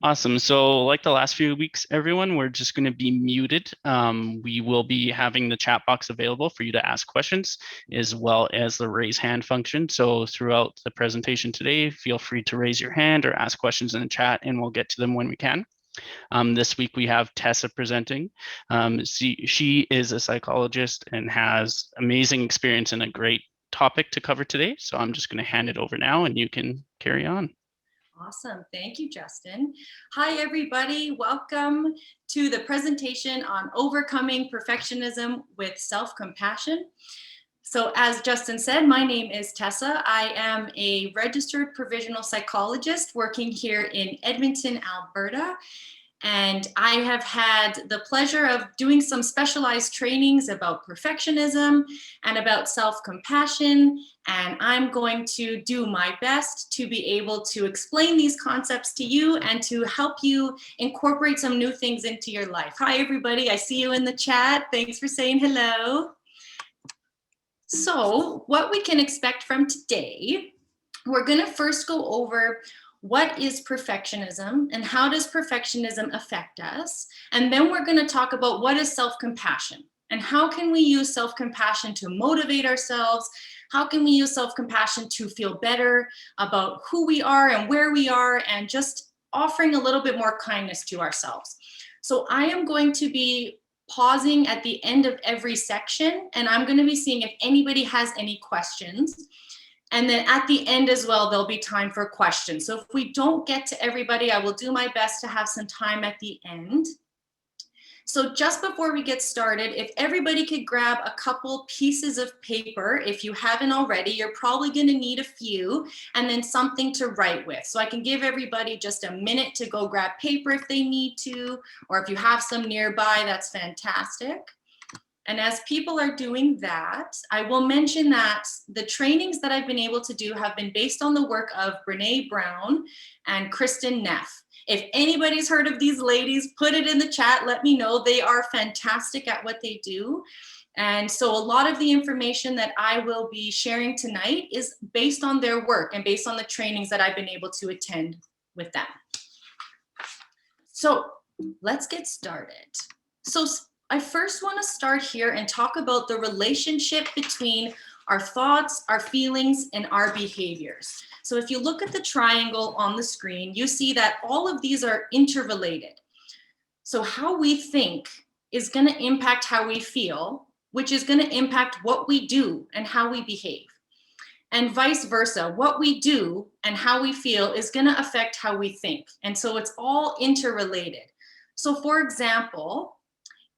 Awesome. So like the last few weeks, everyone, we're just going to be muted. We will be having the chat box available for you to ask questions, as well as the raise hand function. So throughout the presentation today, feel free to raise your hand or ask questions in the chat, and we'll get to them when we can. This week we have Tessa presenting. She is a psychologist and has amazing experience and a great topic to cover today. So I'm just going to hand it over now, and you can carry on. Awesome. Thank you, Justin. Hi, everybody. Welcome to the presentation on overcoming perfectionism with self-compassion. So as Justin said, my name is Tessa. I am a registered provisional psychologist working here in Edmonton, Alberta. And I have had the pleasure of doing some specialized trainings about perfectionism and about self-compassion. And I'm going to do my best to be able to explain these concepts to you and to help you incorporate some new things into your life. Hi, everybody. I see you in the chat. Thanks for saying hello. So what we can expect from today, we're going to first go over what is perfectionism and how does perfectionism affect us? And then we're going to talk about what is self-compassion and how can we use self-compassion to motivate ourselves? How can we use self-compassion to feel better about who we are and where we are and just offering a little bit more kindness to ourselves? So I am going to be pausing at the end of every section, and I'm going to be seeing if anybody has any questions. And then at the end as well, there'll be time for questions. So if we don't get to everybody, I will do my best to have some time at the end. So just before we get started, if everybody could grab a couple pieces of paper, if you haven't already, you're probably going to need a few, and then something to write with. So I can give everybody just a minute to go grab paper if they need to, or if you have some nearby, that's fantastic. And as people are doing that, I will mention that the trainings that I've been able to do have been based on the work of Brene Brown and Kristen Neff. If anybody's heard of these ladies, put it in the chat, let me know. They are fantastic at what they do. And so a lot of the information that I will be sharing tonight is based on their work and based on the trainings that I've been able to attend with them. So let's get started. So I first want to start here and talk about the relationship between our thoughts, our feelings, and our behaviors. So if you look at the triangle on the screen, you see that all of these are interrelated. So how we think is going to impact how we feel, which is going to impact what we do and how we behave. And vice versa, what we do and how we feel is going to affect how we think. And so it's all interrelated. So for example,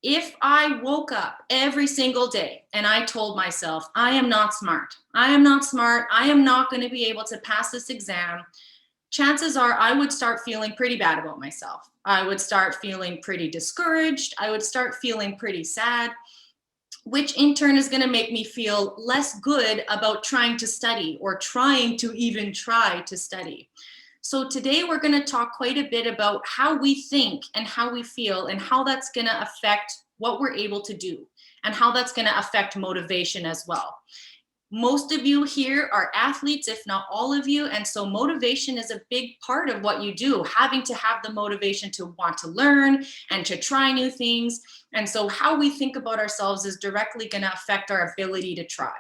if I woke up every single day and I told myself, I am not smart, I am not smart, I am not going to be able to pass this exam, chances are I would start feeling pretty bad about myself. I would start feeling pretty discouraged. I would start feeling pretty sad, which in turn is going to make me feel less good about trying to study or trying to even try to study. So today we're going to talk quite a bit about how we think and how we feel and how that's going to affect what we're able to do and how that's going to affect motivation as well. Most of you here are athletes, if not all of you, and so motivation is a big part of what you do, having to have the motivation to want to learn and to try new things. And so how we think about ourselves is directly going to affect our ability to try.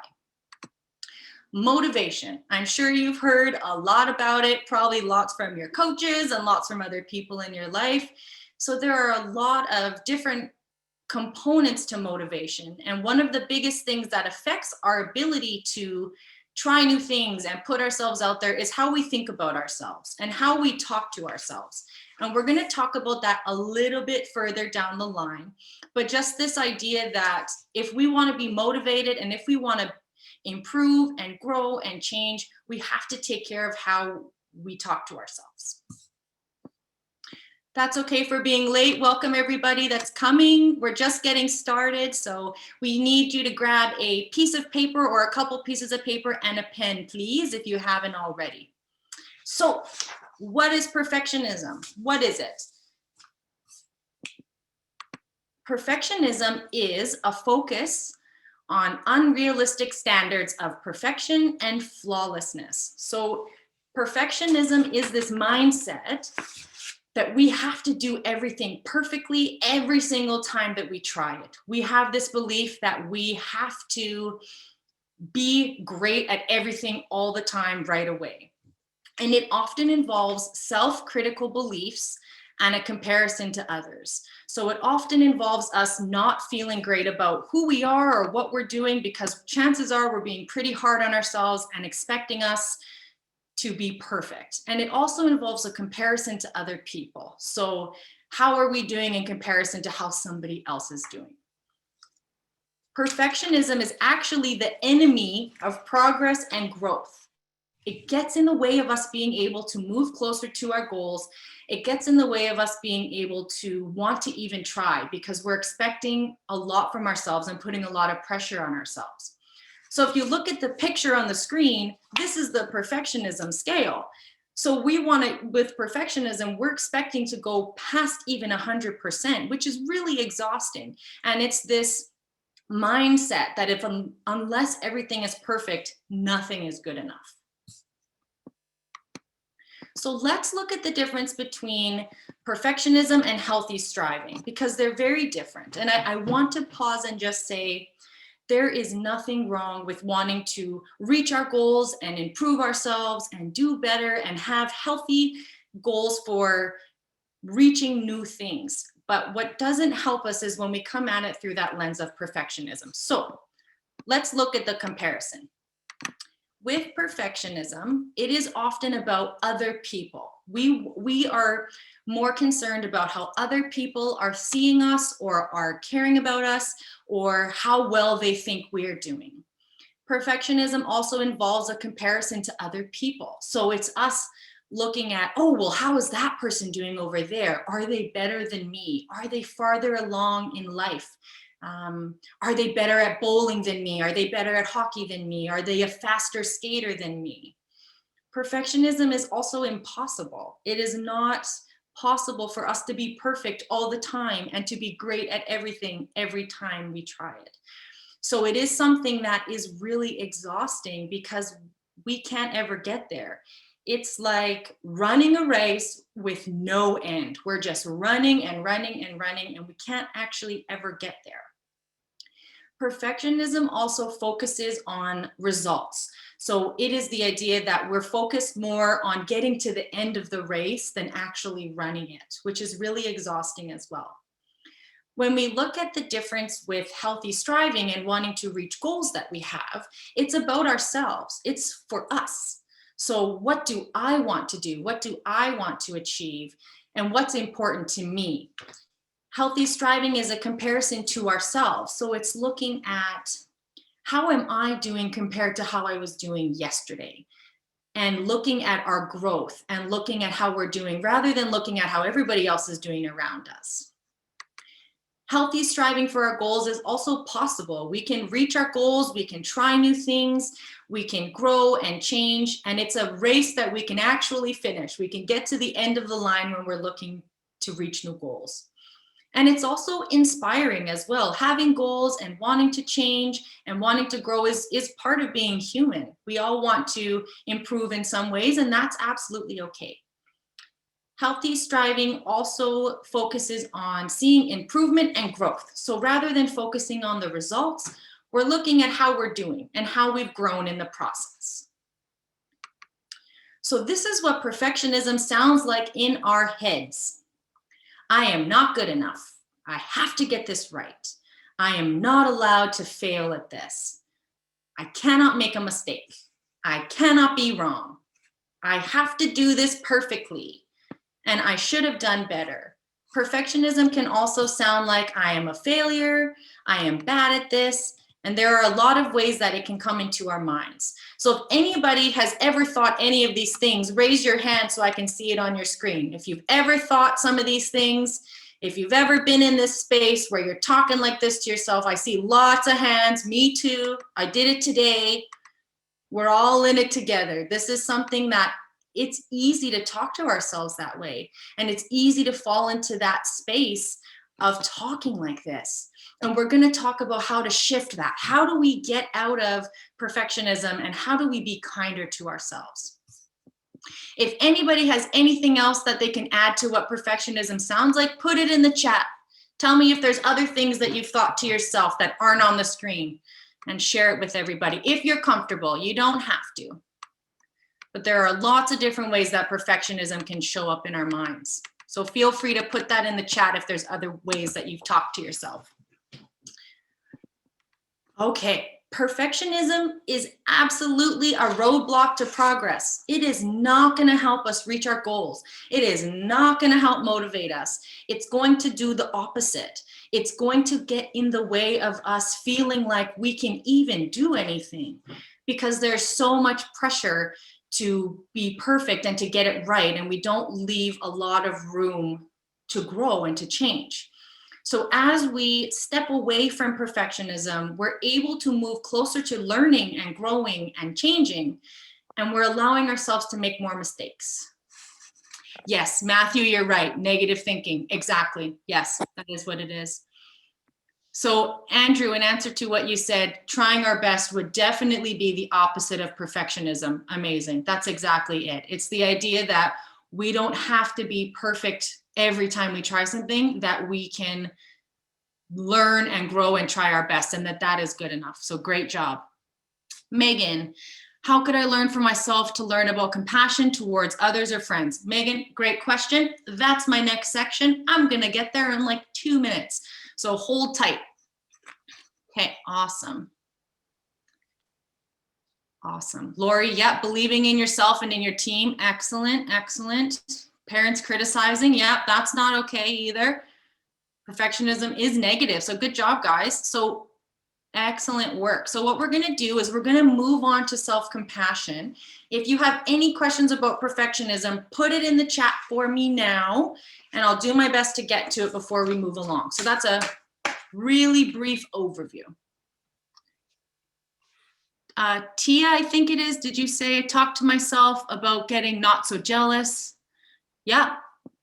Motivation. I'm sure you've heard a lot about it, probably lots from your coaches and lots from other people in your life. So there are a lot of different components to motivation. And one of the biggest things that affects our ability to try new things and put ourselves out there is how we think about ourselves and how we talk to ourselves. And we're going to talk about that a little bit further down the line. But just this idea that if we want to be motivated and if we want to improve and grow and change, we have to take care of how we talk to ourselves. That's okay for being late. Welcome everybody that's coming. We're just getting started, so we need you to grab a piece of paper or a couple pieces of paper and a pen, please, if you haven't already. So what is perfectionism? What is it? Perfectionism is a focus on unrealistic standards of perfection and flawlessness. So perfectionism is this mindset that we have to do everything perfectly every single time that we try it. We have this belief that we have to be great at everything all the time right away. And it often involves self-critical beliefs and a comparison to others. So it often involves us not feeling great about who we are or what we're doing, because chances are we're being pretty hard on ourselves and expecting us to be perfect. And it also involves a comparison to other people. So how are we doing in comparison to how somebody else is doing? Perfectionism is actually the enemy of progress and growth. It gets in the way of us being able to move closer to our goals. It gets in the way of us being able to want to even try, because we're expecting a lot from ourselves and putting a lot of pressure on ourselves. So if you look at the picture on the screen, this is the perfectionism scale. So we want to, with perfectionism, we're expecting to go past even 100%, which is really exhausting. And it's this mindset that unless everything is perfect, nothing is good enough. So let's look at the difference between perfectionism and healthy striving, because they're very different. And I want to pause and just say, there is nothing wrong with wanting to reach our goals and improve ourselves and do better and have healthy goals for reaching new things. But what doesn't help us is when we come at it through that lens of perfectionism. So let's look at the comparison. With perfectionism, it is often about other people. We are more concerned about how other people are seeing us or are caring about us, or how well they think we're doing. Perfectionism also involves a comparison to other people. So it's us looking at, oh, well, how is that person doing over there? Are they better than me? Are they farther along in life? Are they better at bowling than me? Are they better at hockey than me? Are they a faster skater than me? Perfectionism is also impossible. It is not possible for us to be perfect all the time and to be great at everything every time we try it. So it is something that is really exhausting because we can't ever get there. It's like running a race with no end. We're just running and running and running, and we can't actually ever get there. Perfectionism also focuses on results. So it is the idea that we're focused more on getting to the end of the race than actually running it, which is really exhausting as well. When we look at the difference with healthy striving and wanting to reach goals that we have, it's about ourselves. It's for us. So what do I want to do? What do I want to achieve? And what's important to me? Healthy striving is a comparison to ourselves. So it's looking at, how am I doing compared to how I was doing yesterday? And looking at our growth and looking at how we're doing rather than looking at how everybody else is doing around us. Healthy striving for our goals is also possible. We can reach our goals, we can try new things, we can grow and change, and it's a race that we can actually finish. We can get to the end of the line when we're looking to reach new goals. And it's also inspiring as well. Having goals and wanting to change and wanting to grow is part of being human. We all want to improve in some ways, and that's absolutely okay. Healthy striving also focuses on seeing improvement and growth. So rather than focusing on the results, we're looking at how we're doing and how we've grown in the process. So this is what perfectionism sounds like in our heads. I am not good enough. I have to get this right. I am not allowed to fail at this. I cannot make a mistake. I cannot be wrong. I have to do this perfectly. And I should have done better. Perfectionism can also sound like I am a failure, I am bad at this, and there are a lot of ways that it can come into our minds. So if anybody has ever thought any of these things, raise your hand so I can see it on your screen. If you've ever thought some of these things, if you've ever been in this space where you're talking like this to yourself, I see lots of hands, me too, I did it today. We're all in it together. This is something that it's easy to talk to ourselves that way. And it's easy to fall into that space of talking like this. And we're going to talk about how to shift that. How do we get out of perfectionism and how do we be kinder to ourselves? If anybody has anything else that they can add to what perfectionism sounds like, put it in the chat. Tell me if there's other things that you've thought to yourself that aren't on the screen, and share it with everybody. If you're comfortable, you don't have to. But there are lots of different ways that perfectionism can show up in our minds. So feel free to put that in the chat if there's other ways that you've talked to yourself. Okay, perfectionism is absolutely a roadblock to progress. It is not going to help us reach our goals. It is not going to help motivate us. It's going to do the opposite. It's going to get in the way of us feeling like we can even do anything, because there's so much pressure to be perfect and to get it right, and we don't leave a lot of room to grow and to change. So as we step away from perfectionism, we're able to move closer to learning and growing and changing, and we're allowing ourselves to make more mistakes. Yes, Matthew, you're right. Negative thinking. Exactly. Yes, that is what it is. So Andrew, in answer to what you said, trying our best would definitely be the opposite of perfectionism. Amazing. That's exactly it. It's the idea that we don't have to be perfect every time we try something, that we can learn and grow and try our best, and that is good enough. So great job. Megan, how could I learn for myself to learn about compassion towards others or friends? Megan, great question. That's my next section. I'm going to get there in like 2 minutes. So hold tight. Okay, awesome. Awesome. Lori, yeah, believing in yourself and in your team. Excellent, excellent. Parents criticizing, yeah, that's not okay either. Perfectionism is negative. So good job, guys. So excellent work. So what we're going to do is we're going to move on to self-compassion. If you have any questions about perfectionism, put it in the chat for me now, and I'll do my best to get to it before we move along. So that's a really brief overview. Tia, I think it is, did you say talk to myself about getting not so jealous? Yeah,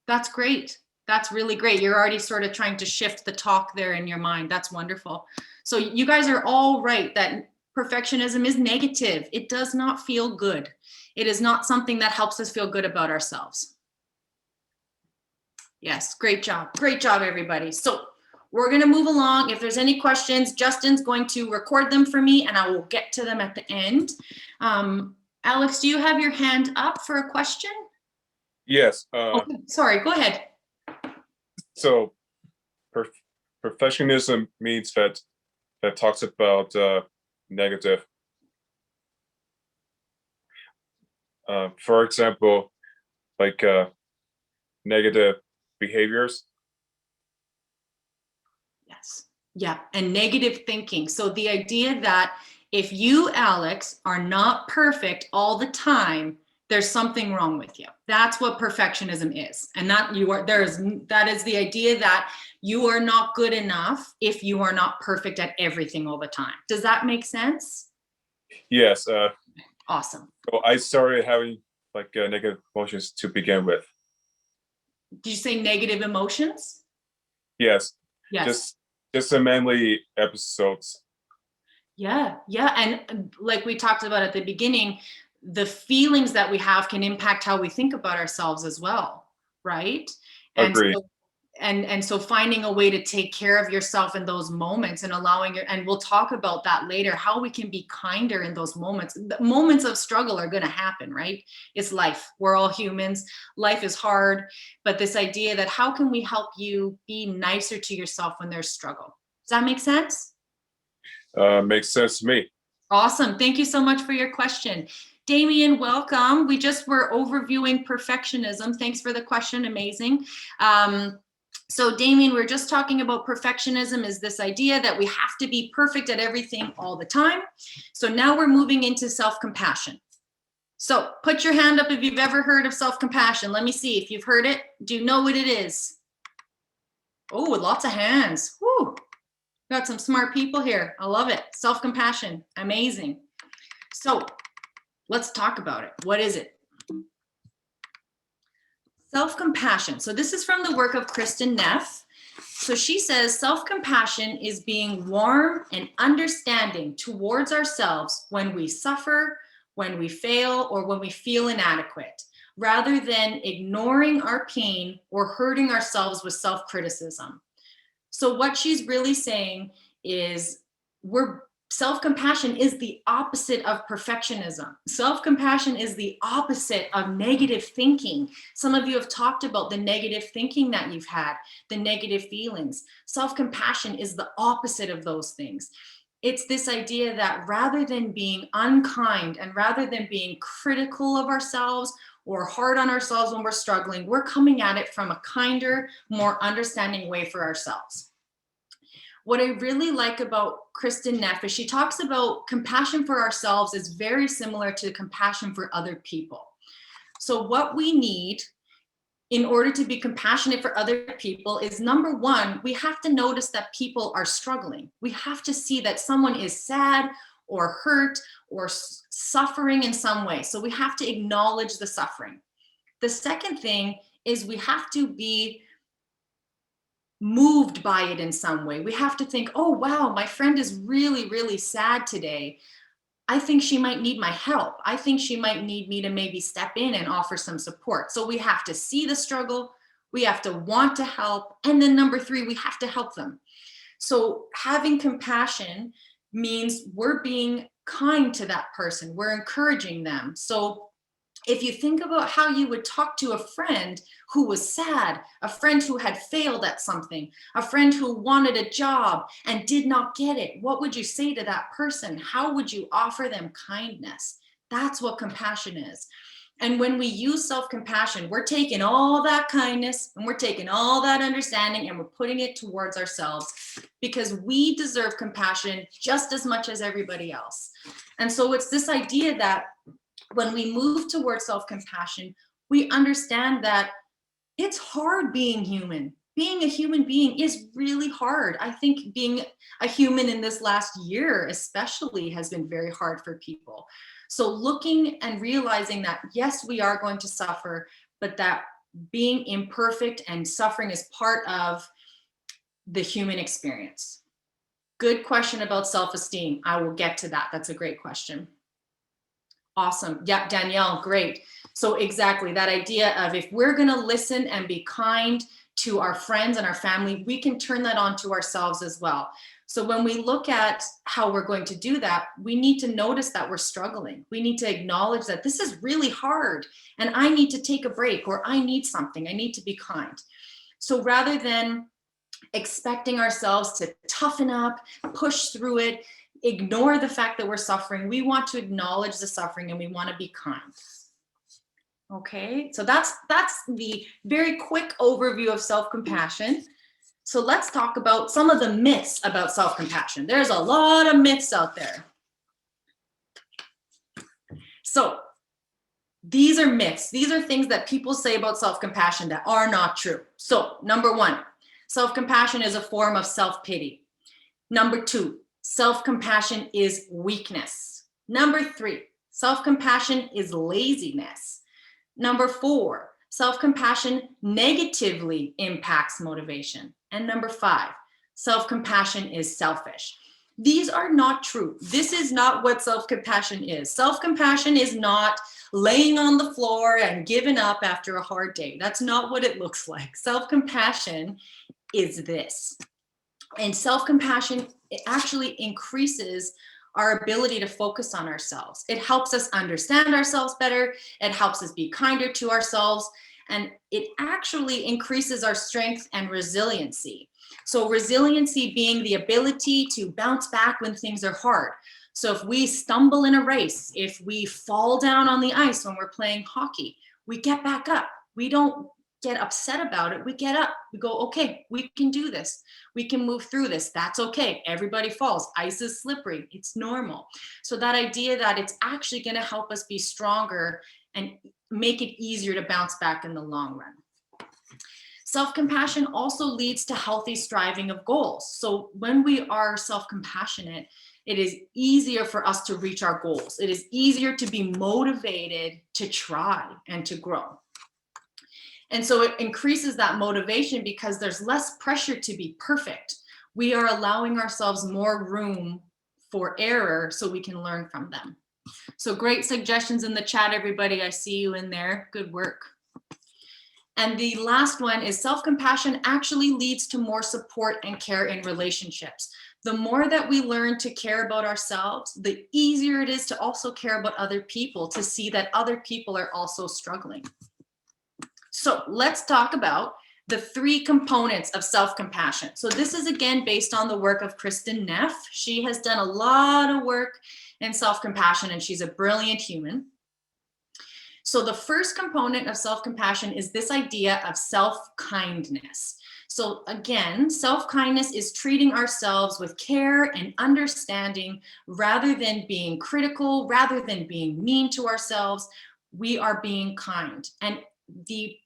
that's great. That's really great. You're already sort of trying to shift the talk there in your mind. That's wonderful. So you guys are all right that perfectionism is negative. It does not feel good. It is not something that helps us feel good about ourselves. Yes, great job. Great job, everybody. So we're going to move along. If there's any questions, Justin's going to record them for me, and I will get to them at the end. Alex, do you have your hand up for a question? Yes. Okay, sorry, go ahead. So perfectionism means that talks about negative. For example, like negative behaviors. Yes. Yeah. And negative thinking. So the idea that if you, Alex, are not perfect all the time, there's something wrong with you. That's what perfectionism is. And that is the idea that you are not good enough if you are not perfect at everything all the time. Does that make sense? Yes. Awesome. So I started having like negative emotions to begin with. Did you say negative emotions? Yes. Yes. Just mainly episodes. Yeah. And like we talked about at the beginning, the feelings that we have can impact how we think about ourselves as well, right? Agreed. And so finding a way to take care of yourself in those moments and and we'll talk about that later, how we can be kinder in those moments. The moments of struggle are going to happen, right? It's life. We're all humans. Life is hard, but this idea that how can we help you be nicer to yourself when there's struggle? Does that make sense? Makes sense to me. Awesome. Thank you so much for your question. Damien, welcome. We just were overviewing perfectionism. Thanks for the question. Amazing. So Damien, we're just talking about perfectionism is this idea that we have to be perfect at everything all the time. So now we're moving into self-compassion. So put your hand up if you've ever heard of self-compassion. Let me see if you've heard it. Do you know what it is? Oh, lots of hands. Woo. Got some smart people here. I love it. Self-compassion. Amazing. So let's talk about it. What is it? Self-compassion. So this is from the work of Kristen Neff. So she says self-compassion is being warm and understanding towards ourselves when we suffer, when we fail, or when we feel inadequate. rather than ignoring our pain or hurting ourselves with self-criticism. So what she's really saying is self-compassion is the opposite of perfectionism. Self-compassion is the opposite of negative thinking. Some of you have talked about the negative thinking that you've had, the negative feelings. Self-compassion is the opposite of those things. It's this idea that rather than being unkind and rather than being critical of ourselves or hard on ourselves when we're struggling, we're coming at it from a kinder, more understanding way for ourselves. What I really like about Kristen Neff is she talks about compassion for ourselves is very similar to compassion for other people. So what we need in order to be compassionate for other people is, number one, we have to notice that people are struggling. We have to see that someone is sad or hurt or suffering in some way. So we have to acknowledge the suffering. The second thing is we have to be moved by it in some way. We have to think, oh, wow, my friend is really, really sad today. I think she might need my help. I think she might need me to maybe step in and offer some support. So we have to see the struggle. We have to want to help. And then number three, we have to help them. So having compassion means we're being kind to that person. We're encouraging them. So if you think about how you would talk to a friend who was sad, a friend who had failed at something, a friend who wanted a job and did not get it, what would you say to that person? How would you offer them kindness? That's what compassion is. And when we use self-compassion, we're taking all that kindness and we're taking all that understanding and we're putting it towards ourselves because we deserve compassion just as much as everybody else. And so it's this idea that when we move towards self-compassion, we understand that it's hard being human. Being a human being is really hard. I think being a human in this last year especially has been very hard for people. So looking and realizing that, yes, we are going to suffer, but that being imperfect and suffering is part of the human experience. Good question about self-esteem. I will get to that. That's a great question. Awesome. Yeah, Danielle, great. So exactly that idea of if we're going to listen and be kind to our friends and our family, we can turn that on to ourselves as well. So when we look at how we're going to do that, we need to notice that we're struggling. We need to acknowledge that this is really hard and I need to take a break or I need something. I need to be kind. So rather than expecting ourselves to toughen up, push through it, ignore the fact that we're suffering, we want to acknowledge the suffering and we want to be kind. Okay, so that's the very quick overview of self-compassion. So let's talk about some of the myths about self-compassion. There's a lot of myths out there. So these are myths. These are things that people say about self-compassion that are not true. So number one, self-compassion is a form of self-pity. Number two, self-compassion is weakness. Number three, self-compassion is laziness. Number four, self-compassion negatively impacts motivation. And number five, self-compassion is selfish. These are not true. This is not what self-compassion is. Self-compassion is not laying on the floor and giving up after a hard day. That's not what it looks like. Self-compassion is this. And self-compassion, it actually increases our ability to focus on ourselves. It helps us understand ourselves better. It helps us be kinder to ourselves. And it actually increases our strength and resiliency. So resiliency being the ability to bounce back when things are hard. So if we stumble in a race, if we fall down on the ice when we're playing hockey, we get back up. We don't get upset about it. We get up. We go, okay, we can do this. We can move through this. That's okay. Everybody falls. Ice is slippery. It's normal. So that idea that it's actually going to help us be stronger and make it easier to bounce back in the long run. Self-compassion also leads to healthy striving of goals. So when we are self-compassionate, it is easier for us to reach our goals. It is easier to be motivated to try and to grow. And so it increases that motivation because there's less pressure to be perfect. We are allowing ourselves more room for error so we can learn from them. So great suggestions in the chat, everybody. I see you in there. Good work. And the last one is self-compassion actually leads to more support and care in relationships. The more that we learn to care about ourselves, the easier it is to also care about other people, to see that other people are also struggling. So let's talk about the 3 components of self-compassion. So this is again based on the work of Kristen Neff. She has done a lot of work in self-compassion and she's a brilliant human. So the first component of self-compassion is this idea of self-kindness. So again, self-kindness is treating ourselves with care and understanding rather than being critical, rather than being mean to ourselves. We are being kind. And the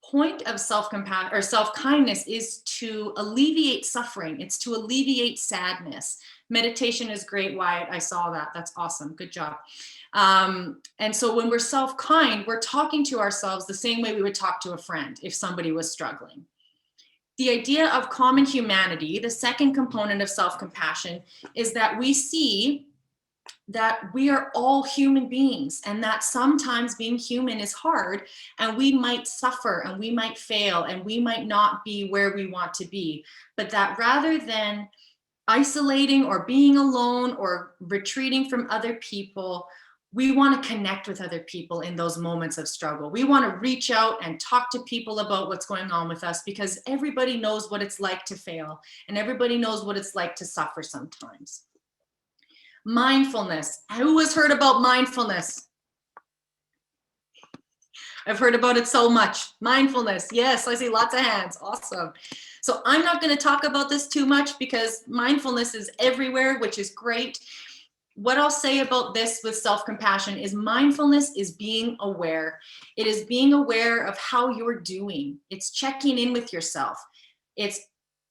point of self-compassion or self-kindness is to alleviate suffering. It's to alleviate sadness. Meditation is great, Wyatt. I saw that. That's awesome. Good job. And so when we're self-kind, we're talking to ourselves the same way we would talk to a friend if somebody was struggling. The idea of common humanity, the second component of self-compassion, is that we see that we are all human beings and that sometimes being human is hard and we might suffer and we might fail and we might not be where we want to be, but that rather than isolating or being alone or retreating from other people, we want to connect with other people in those moments of struggle. We want to reach out and talk to people about what's going on with us because everybody knows what it's like to fail and everybody knows what it's like to suffer sometimes. Mindfulness. Who has heard about mindfulness? I've heard about it so much. Mindfulness. Yes, I see lots of hands. Awesome. So I'm not going to talk about this too much because mindfulness is everywhere, which is great. What I'll say about this with self-compassion is mindfulness is being aware. It is being aware of how you're doing. It's checking in with yourself. It's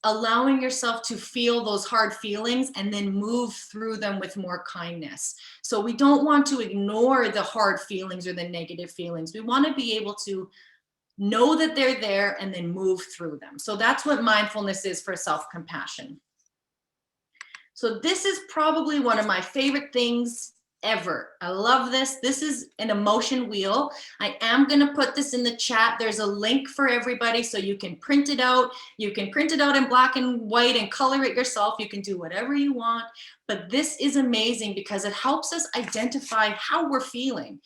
allowing yourself to feel those hard feelings and then move through them with more kindness. So we don't want to ignore the hard feelings or the negative feelings. We want to be able to know that they're there and then move through them. So that's what mindfulness is for self-compassion. So this is probably one of my favorite things ever. I love this. This is an emotion wheel. I am going to put this in the chat. There's a link for everybody so you can print it out. You can print it out in black and white and color it yourself. You can do whatever you want. But this is amazing because it helps us identify how we're feeling.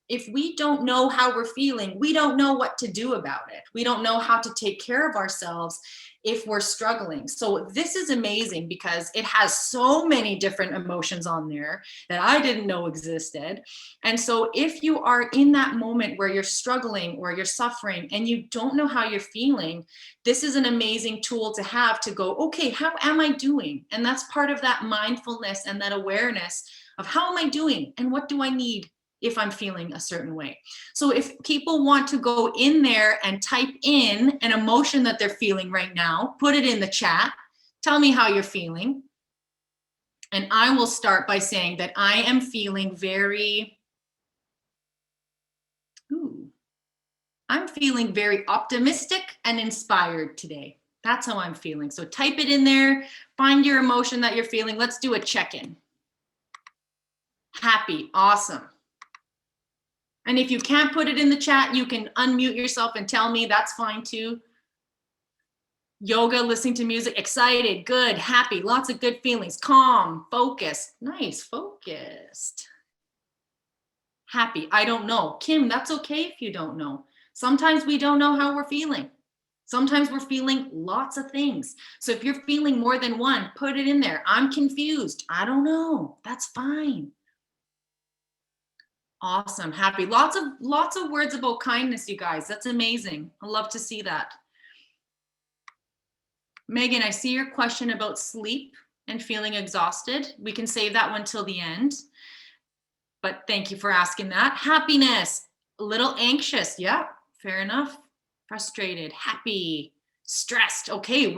If we don't know how we're feeling, we don't know what to do about it. We don't know how to take care of ourselves if we're struggling. So this is amazing because it has so many different emotions on there that I didn't know existed. And so if you are in that moment where you're struggling or you're suffering and you don't know how you're feeling, this is an amazing tool to have to go, okay, how am I doing? And that's part of that mindfulness and that awareness of how am I doing and what do I need if I'm feeling a certain way. So if people want to go in there and type in an emotion that they're feeling right now, put it in the chat, tell me how you're feeling. And I will start by saying that I am feeling I'm feeling very optimistic and inspired today. That's how I'm feeling. So type it in there, find your emotion that you're feeling. Let's do a check-in. Happy, awesome. And if you can't put it in the chat, you can unmute yourself and tell me, that's fine too. Yoga, listening to music, excited, good, happy, lots of good feelings, calm, focused, nice, focused. Happy, I don't know. Kim, that's okay if you don't know. Sometimes we don't know how we're feeling. Sometimes we're feeling lots of things. So if you're feeling more than one, put it in there. I'm confused. I don't know. That's fine. Awesome. Happy. Lots of words about kindness, you guys. That's amazing. I love to see that. Megan, I see your question about sleep and feeling exhausted. We can save that one till the end. But thank you for asking that. Happiness, a little anxious. Yeah, fair enough. Frustrated, happy, stressed. Okay,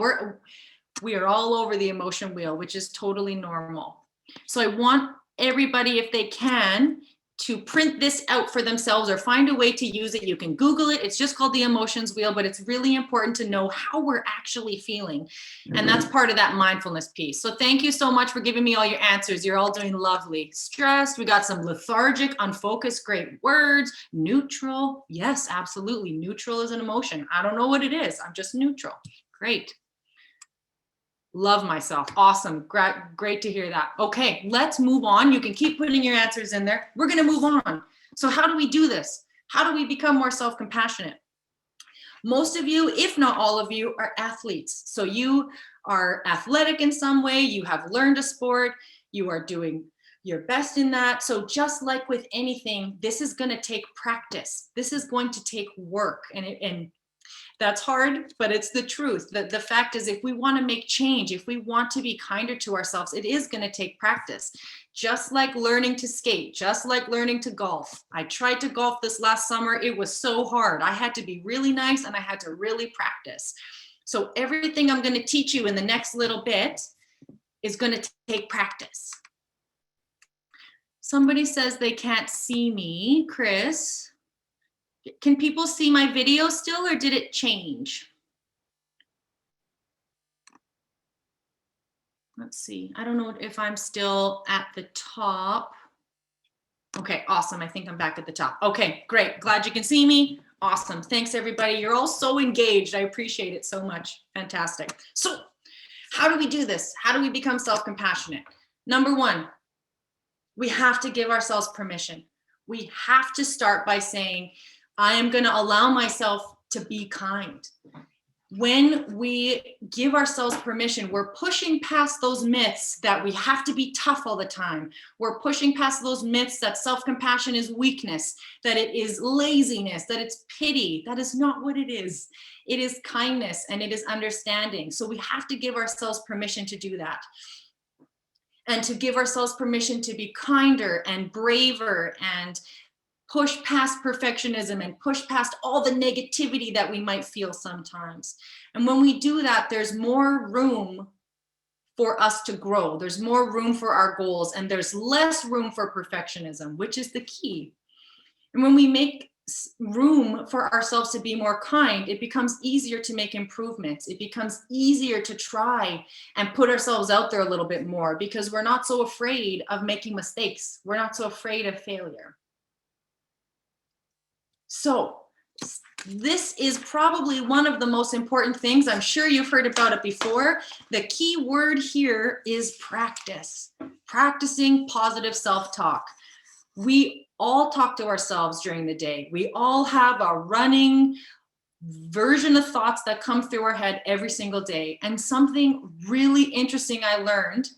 we are all over the emotion wheel, which is totally normal. So I want everybody, if they can, to print this out for themselves or find a way to use it. You can Google it. It's just called the emotions wheel, but it's really important to know how we're actually feeling. And that's part of that mindfulness piece. So thank you so much for giving me all your answers. You're all doing lovely. Stressed, we got some lethargic, unfocused, great words. Neutral, yes, absolutely. Neutral is an emotion. I don't know what it is. I'm just neutral. Great. Love myself. Awesome. Great to hear that. Okay, let's move on. You can keep putting your answers in there. We're going to move on. So how do we do this? How do we become more self-compassionate? Most of you, if not all of you, are athletes. So you are athletic in some way. You have learned a sport. You are doing your best in that. So just like with anything, this is going to take practice. This is going to take work. And that's hard, but it's the truth. The fact is, if we want to make change, if we want to be kinder to ourselves, it is going to take practice. Just like learning to skate, just like learning to golf. I tried to golf this last summer. It was so hard. I had to be really nice and I had to really practice. So everything I'm going to teach you in the next little bit is going to take practice. Somebody says they can't see me, Chris. Can people see my video still, or did it change? Let's see. I don't know if I'm still at the top. Okay, awesome. I think I'm back at the top. Okay, great. Glad you can see me. Awesome. Thanks, everybody. You're all so engaged. I appreciate it so much. Fantastic. So how do we do this? How do we become self-compassionate? Number one, we have to give ourselves permission. We have to start by saying, I am going to allow myself to be kind. When we give ourselves permission, we're pushing past those myths that we have to be tough all the time. We're pushing past those myths that self-compassion is weakness, that it is laziness, that it's pity. That is not what it is. It is kindness and it is understanding. So we have to give ourselves permission to do that. And to give ourselves permission to be kinder and braver and push past perfectionism and push past all the negativity that we might feel sometimes. And when we do that, there's more room for us to grow. There's more room for our goals, and there's less room for perfectionism, which is the key. And when we make room for ourselves to be more kind, it becomes easier to make improvements. It becomes easier to try and put ourselves out there a little bit more because we're not so afraid of making mistakes. We're not so afraid of failure. So this is probably one of the most important things. I'm sure you've heard about it before. The key word here is practice. Practicing positive self-talk. We all talk to ourselves during the day. We all have a running version of thoughts that come through our head every single day. And something really interesting I learned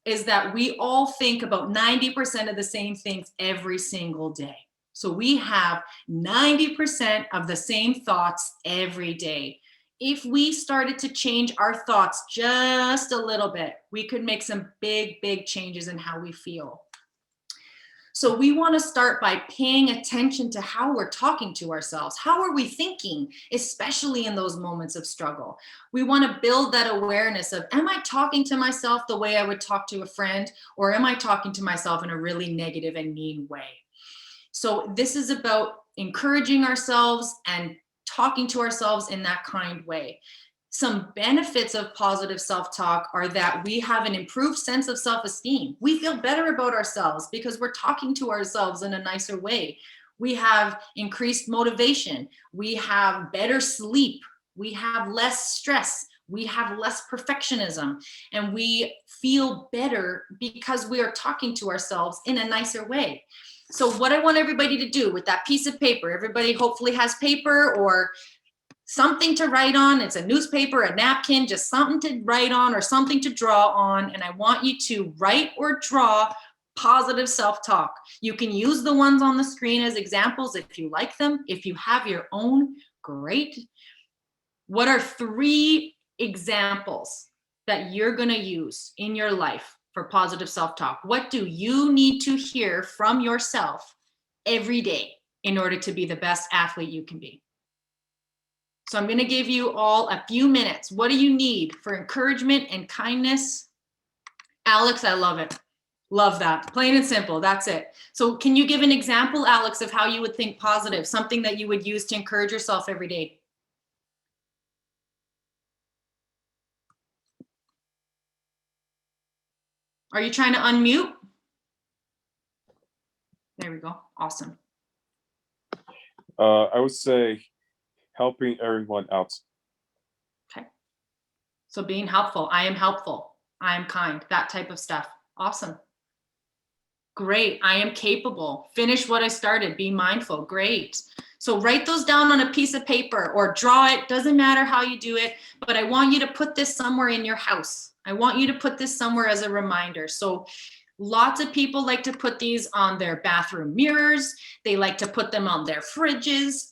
is that we all think about 90% of the same things every single day. So we have 90% of the same thoughts every day. If we started to change our thoughts just a little bit, we could make some big, big changes in how we feel. So we want to start by paying attention to how we're talking to ourselves. How are we thinking, especially in those moments of struggle? We want to build that awareness of, am I talking to myself the way I would talk to a friend, or am I talking to myself in a really negative and mean way? So this is about encouraging ourselves and talking to ourselves in that kind way. Some benefits of positive self-talk are that we have an improved sense of self-esteem. We feel better about ourselves because we're talking to ourselves in a nicer way. We have increased motivation. We have better sleep. We have less stress. We have less perfectionism. And we feel better because we are talking to ourselves in a nicer way. So what I want everybody to do with that piece of paper, everybody hopefully has paper or something to write on. It's a newspaper, a napkin, just something to write on or something to draw on. And I want you to write or draw positive self-talk. You can use the ones on the screen as examples if you like them. If you have your own, great. What are 3 examples that you're going to use in your life for positive self-talk? What do you need to hear from yourself every day in order to be the best athlete you can be? So I'm going to give you all a few minutes. What do you need for encouragement and kindness? Alex, I love it. Love that. Plain and simple. That's it. So can you give an example, Alex, of how you would think positive, something that you would use to encourage yourself every day? Are you trying to unmute? There we go. Awesome. I would say helping everyone out. Okay. So being helpful. I am helpful. I am kind. That type of stuff. Awesome. Great. I am capable. Finish what I started. Be mindful. Great. So write those down on a piece of paper or draw it. Doesn't matter how you do it, but I want you to put this somewhere in your house. I want you to put this somewhere as a reminder. So lots of people like to put these on their bathroom mirrors. They like to put them on their fridges.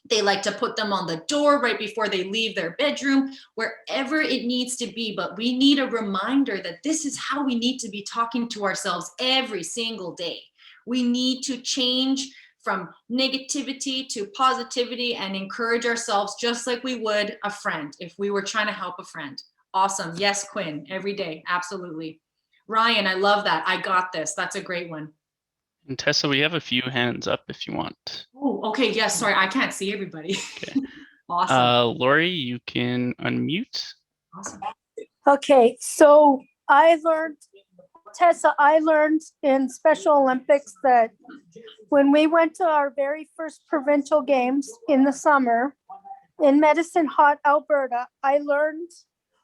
They like to put them on the door right before they leave their bedroom, wherever it needs to be. But we need a reminder that this is how we need to be talking to ourselves every single day. We need to change from negativity to positivity and encourage ourselves just like we would a friend if we were trying to help a friend. Awesome. Yes, Quinn, every day. Absolutely. Ryan, I love that. I got this. That's a great one. And Tessa, we have a few hands up if you want. Oh, okay. Yes. Sorry. I can't see everybody. Okay. Awesome. Lori, you can unmute. Awesome. Okay, so Tessa, I learned in Special Olympics that when we went to our very first provincial games in the summer in Medicine Hat, Alberta, I learned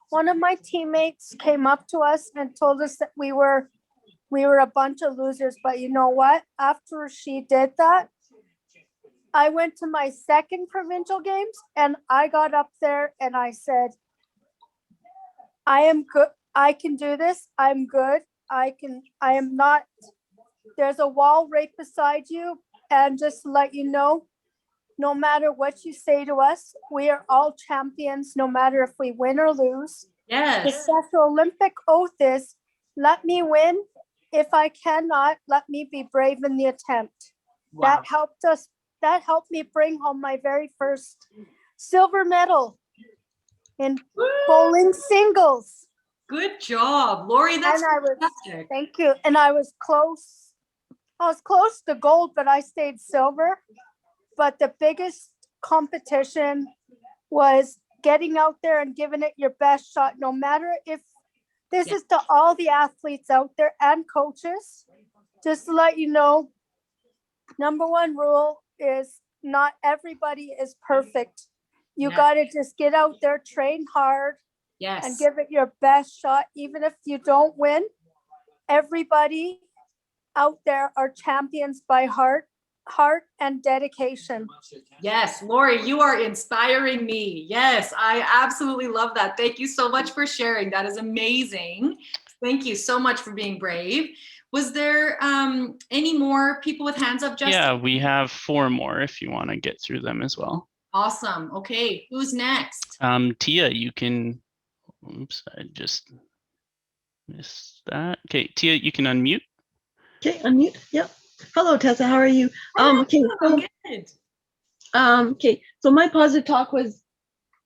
one of my teammates came up to us and told us that we were a bunch of losers. But you know what? After she did that, I went to my second provincial games and I got up there and I said, I am good. I can do this. I'm good. I am not. There's a wall right beside you. And just to let you know, no matter what you say to us, we are all champions, no matter if we win or lose. The Yes. Special Olympic oath is, let me win. If I cannot, let me be brave in the attempt. Wow. That helped me bring home my very first silver medal in bowling singles. Good job, Lori. That's And I was, fantastic. thank you. And I was close to gold, but I stayed silver. But the biggest competition was getting out there and giving it your best shot, no matter if this is to all the athletes out there and coaches. Just to let you know, number one rule is not everybody is perfect. You got to just get out there, train hard, and give it your best shot. Even if you don't win, everybody out there are champions by heart and dedication. Yes, Lori, you are inspiring me. Yes, I absolutely love that. Thank you so much for sharing. That is amazing. Thank you so much for being brave. Was there any more people with hands up, Justin? Yeah, we have 4 more if you want to get through them as well. Awesome. Okay, who's next? Tia, you can, oops, I just missed that. Okay, Tia, you can unmute. Okay, unmute. Yep. Hello, Tessa. How are you? Okay. So, Good. okay. So my positive talk was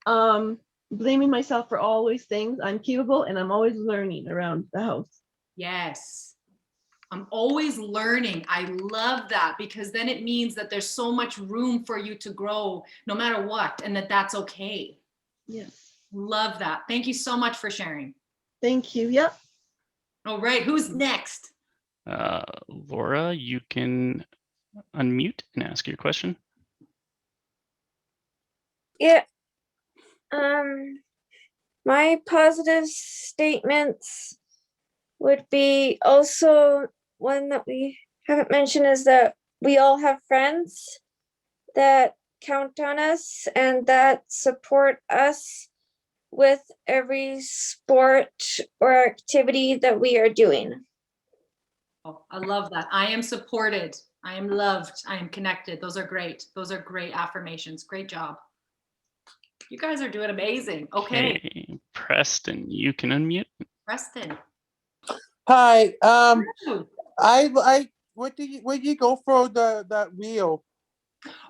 blaming myself for all these things. I'm capable and I'm always learning around the house. Yes. I'm always learning. I love that because then it means that there's so much room for you to grow no matter what, and that's okay. Yes. Love that. Thank you so much for sharing. Thank you. Yep. All right. Who's next? Laura, you can unmute and ask your question. Yeah. My positive statements would be also one that we haven't mentioned is that we all have friends that count on us and that support us with every sport or activity that we are doing. Oh, I love that. I am supported. I am loved. I am connected. Those are great. Those are great affirmations. Great job. You guys are doing amazing. Okay. Preston, you can unmute. Preston. Hi. Hello. Where did you go for that wheel?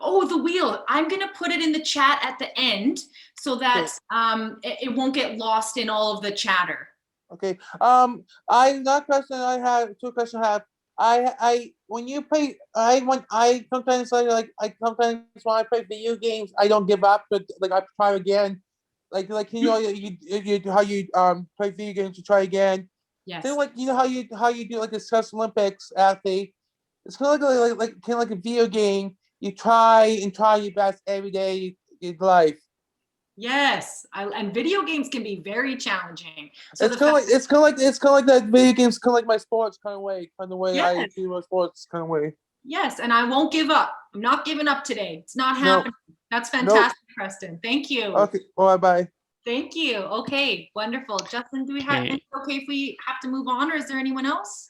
Oh, the wheel. I'm going to put it in the chat at the end so that it won't get lost in all of the chatter. Okay. That question I have, two questions I have. When you play, I sometimes sometimes when I play video games, I don't give up, but like I try again. How you play video games to try again. Yes. Think like how you do like a Special Olympics athlete. It's kind of kind of like a video game. You try and try your best every day in life. Yes, and video games can be very challenging. So It's kind of like that video games kind of like my sports kind of way I Yes. do my sports kind of way. Yes, and I won't give up. I'm not giving up today. It's not No. happening. That's fantastic, Preston. Thank you. Okay. Bye. Thank you. Okay, wonderful. Justin, do we have, Okay. is it okay if we have to move on, or is there anyone else?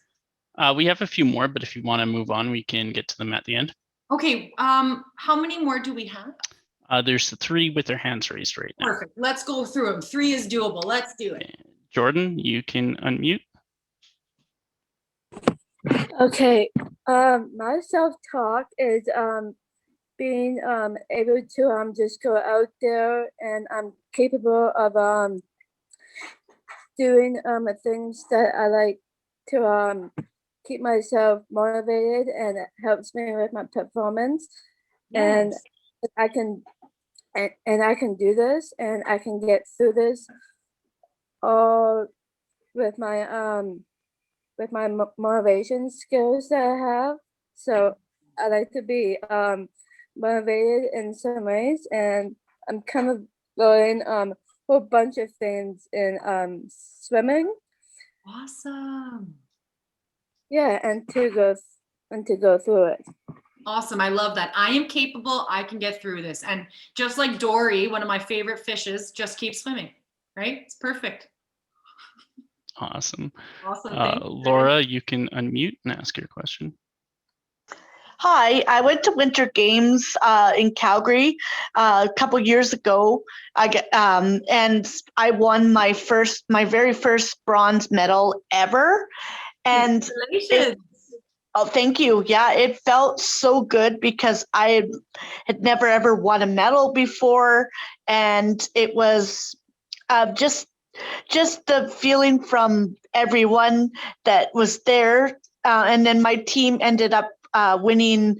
We have a few more, but if you want to move on, we can get to them at the end. Okay, how many more do we have? There's 3 with their hands raised right now. Perfect. Let's go through them. 3 is doable. Let's do it. Jordan, you can unmute. Okay, my self-talk is being able to just go out there, and I'm capable of doing things that I like to keep myself motivated, and it helps me with my performance. And Yes. I can do this, and I can get through this all with my motivation skills that I have. So I like to be motivated in some ways, and I'm kind of learning a whole bunch of things in swimming. Awesome. Yeah, and to go through it. Awesome. I love that. I am capable. I can get through this. And just like Dory, one of my favorite fishes, just keep swimming, right? It's perfect. Awesome. Awesome. Thank you. Laura, you can unmute and ask your question. Hi, I went to Winter Games in Calgary a couple years ago. And I won my very first bronze medal ever. And Congratulations. oh, thank you. Yeah, it felt so good because I had never ever won a medal before, and it was just the feeling from everyone that was there, and then my team ended up winning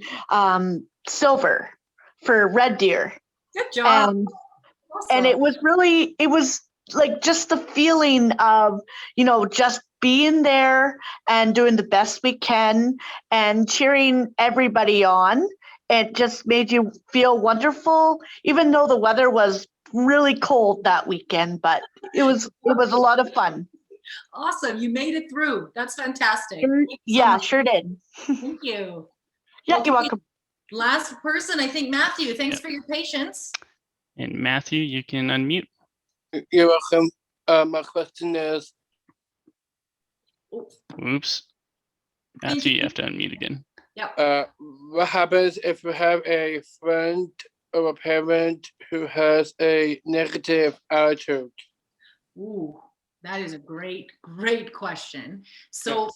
silver for Red Deer. Good job. And Awesome. it was like just the feeling of, just being there and doing the best we can and cheering everybody on. It just made you feel wonderful, even though the weather was really cold that weekend, but it was a lot of fun. Awesome. You made it through. That's fantastic. Thank you so Yeah, much. sure did. Thank you. Yeah, Okay, you're welcome. Last person, I think, Matthew. Thanks Yeah. for your patience. And Matthew, you can unmute. You're welcome. My question is, Oops. Matthew, you have to unmute again. what happens if we have a friend or a parent who has a negative attitude? Ooh, that is a great question. So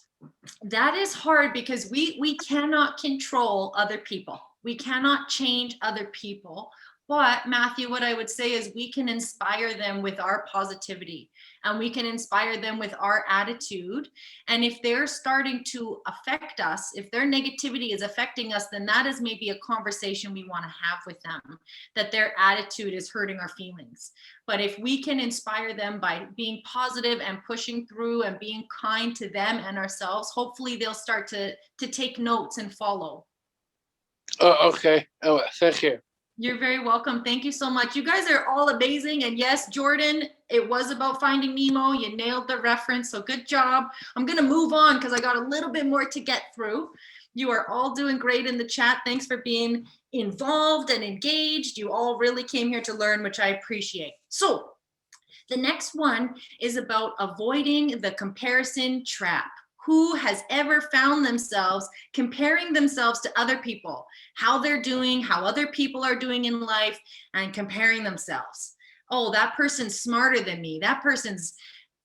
that is hard because we cannot control other people. We cannot change other people. But Matthew, what I would say is we can inspire them with our positivity, and we can inspire them with our attitude. And if they're starting to affect us, if their negativity is affecting us, then that is maybe a conversation we want to have with them, that their attitude is hurting our feelings. But if we can inspire them by being positive and pushing through and being kind to them and ourselves, hopefully they'll start to take notes and follow. Oh, okay. Oh, thank you. You're very welcome. Thank you so much. You guys are all amazing. And yes, Jordan, it was about Finding Nemo. You nailed the reference, so good job. I'm going to move on because I got a little bit more to get through. You are all doing great in the chat. Thanks for being involved and engaged. You all really came here to learn, which I appreciate. So the next one is about avoiding the comparison trap. Who has ever found themselves comparing themselves to other people, how they're doing, how other people are doing in life, and comparing themselves? Oh, that person's smarter than me. That person's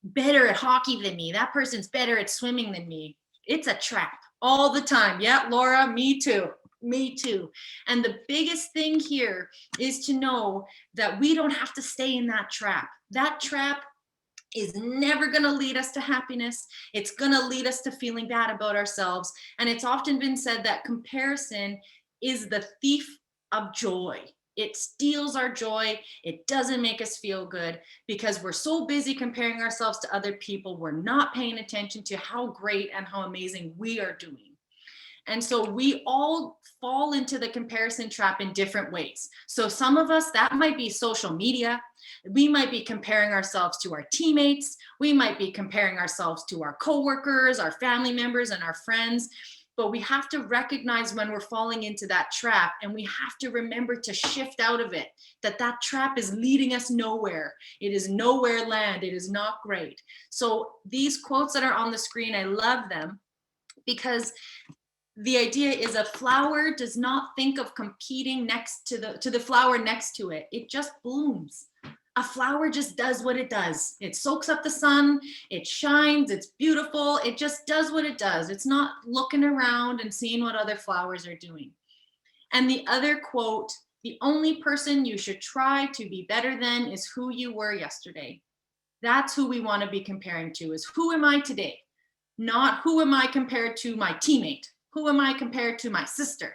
better at hockey than me. That person's better at swimming than me. It's a trap all the time. Yeah, Laura, me too. Me too. And the biggest thing here is to know that we don't have to stay in that trap. That trap is never going to lead us to happiness. It's going to lead us to feeling bad about ourselves. And it's often been said that comparison is the thief of joy. It steals our joy. It doesn't make us feel good because we're so busy comparing ourselves to other people. We're not paying attention to how great and how amazing we are doing. And so we all fall into the comparison trap in different ways. So some of us, that might be social media. We might be comparing ourselves to our teammates. We might be comparing ourselves to our coworkers, our family members, and our friends. But we have to recognize when we're falling into that trap, and we have to remember to shift out of it, that trap is leading us nowhere. It is nowhere land. It is not great. So these quotes that are on the screen, I love them because the idea is a flower does not think of competing next to the flower next to it. It just blooms. A flower just does what it does. It soaks up the sun, it shines, it's beautiful. It just does what it does. It's not looking around and seeing what other flowers are doing. And the other quote, the only person you should try to be better than is who you were yesterday. That's who we want to be comparing to, is who am I today? Not who am I compared to my teammate? Who am I compared to my sister?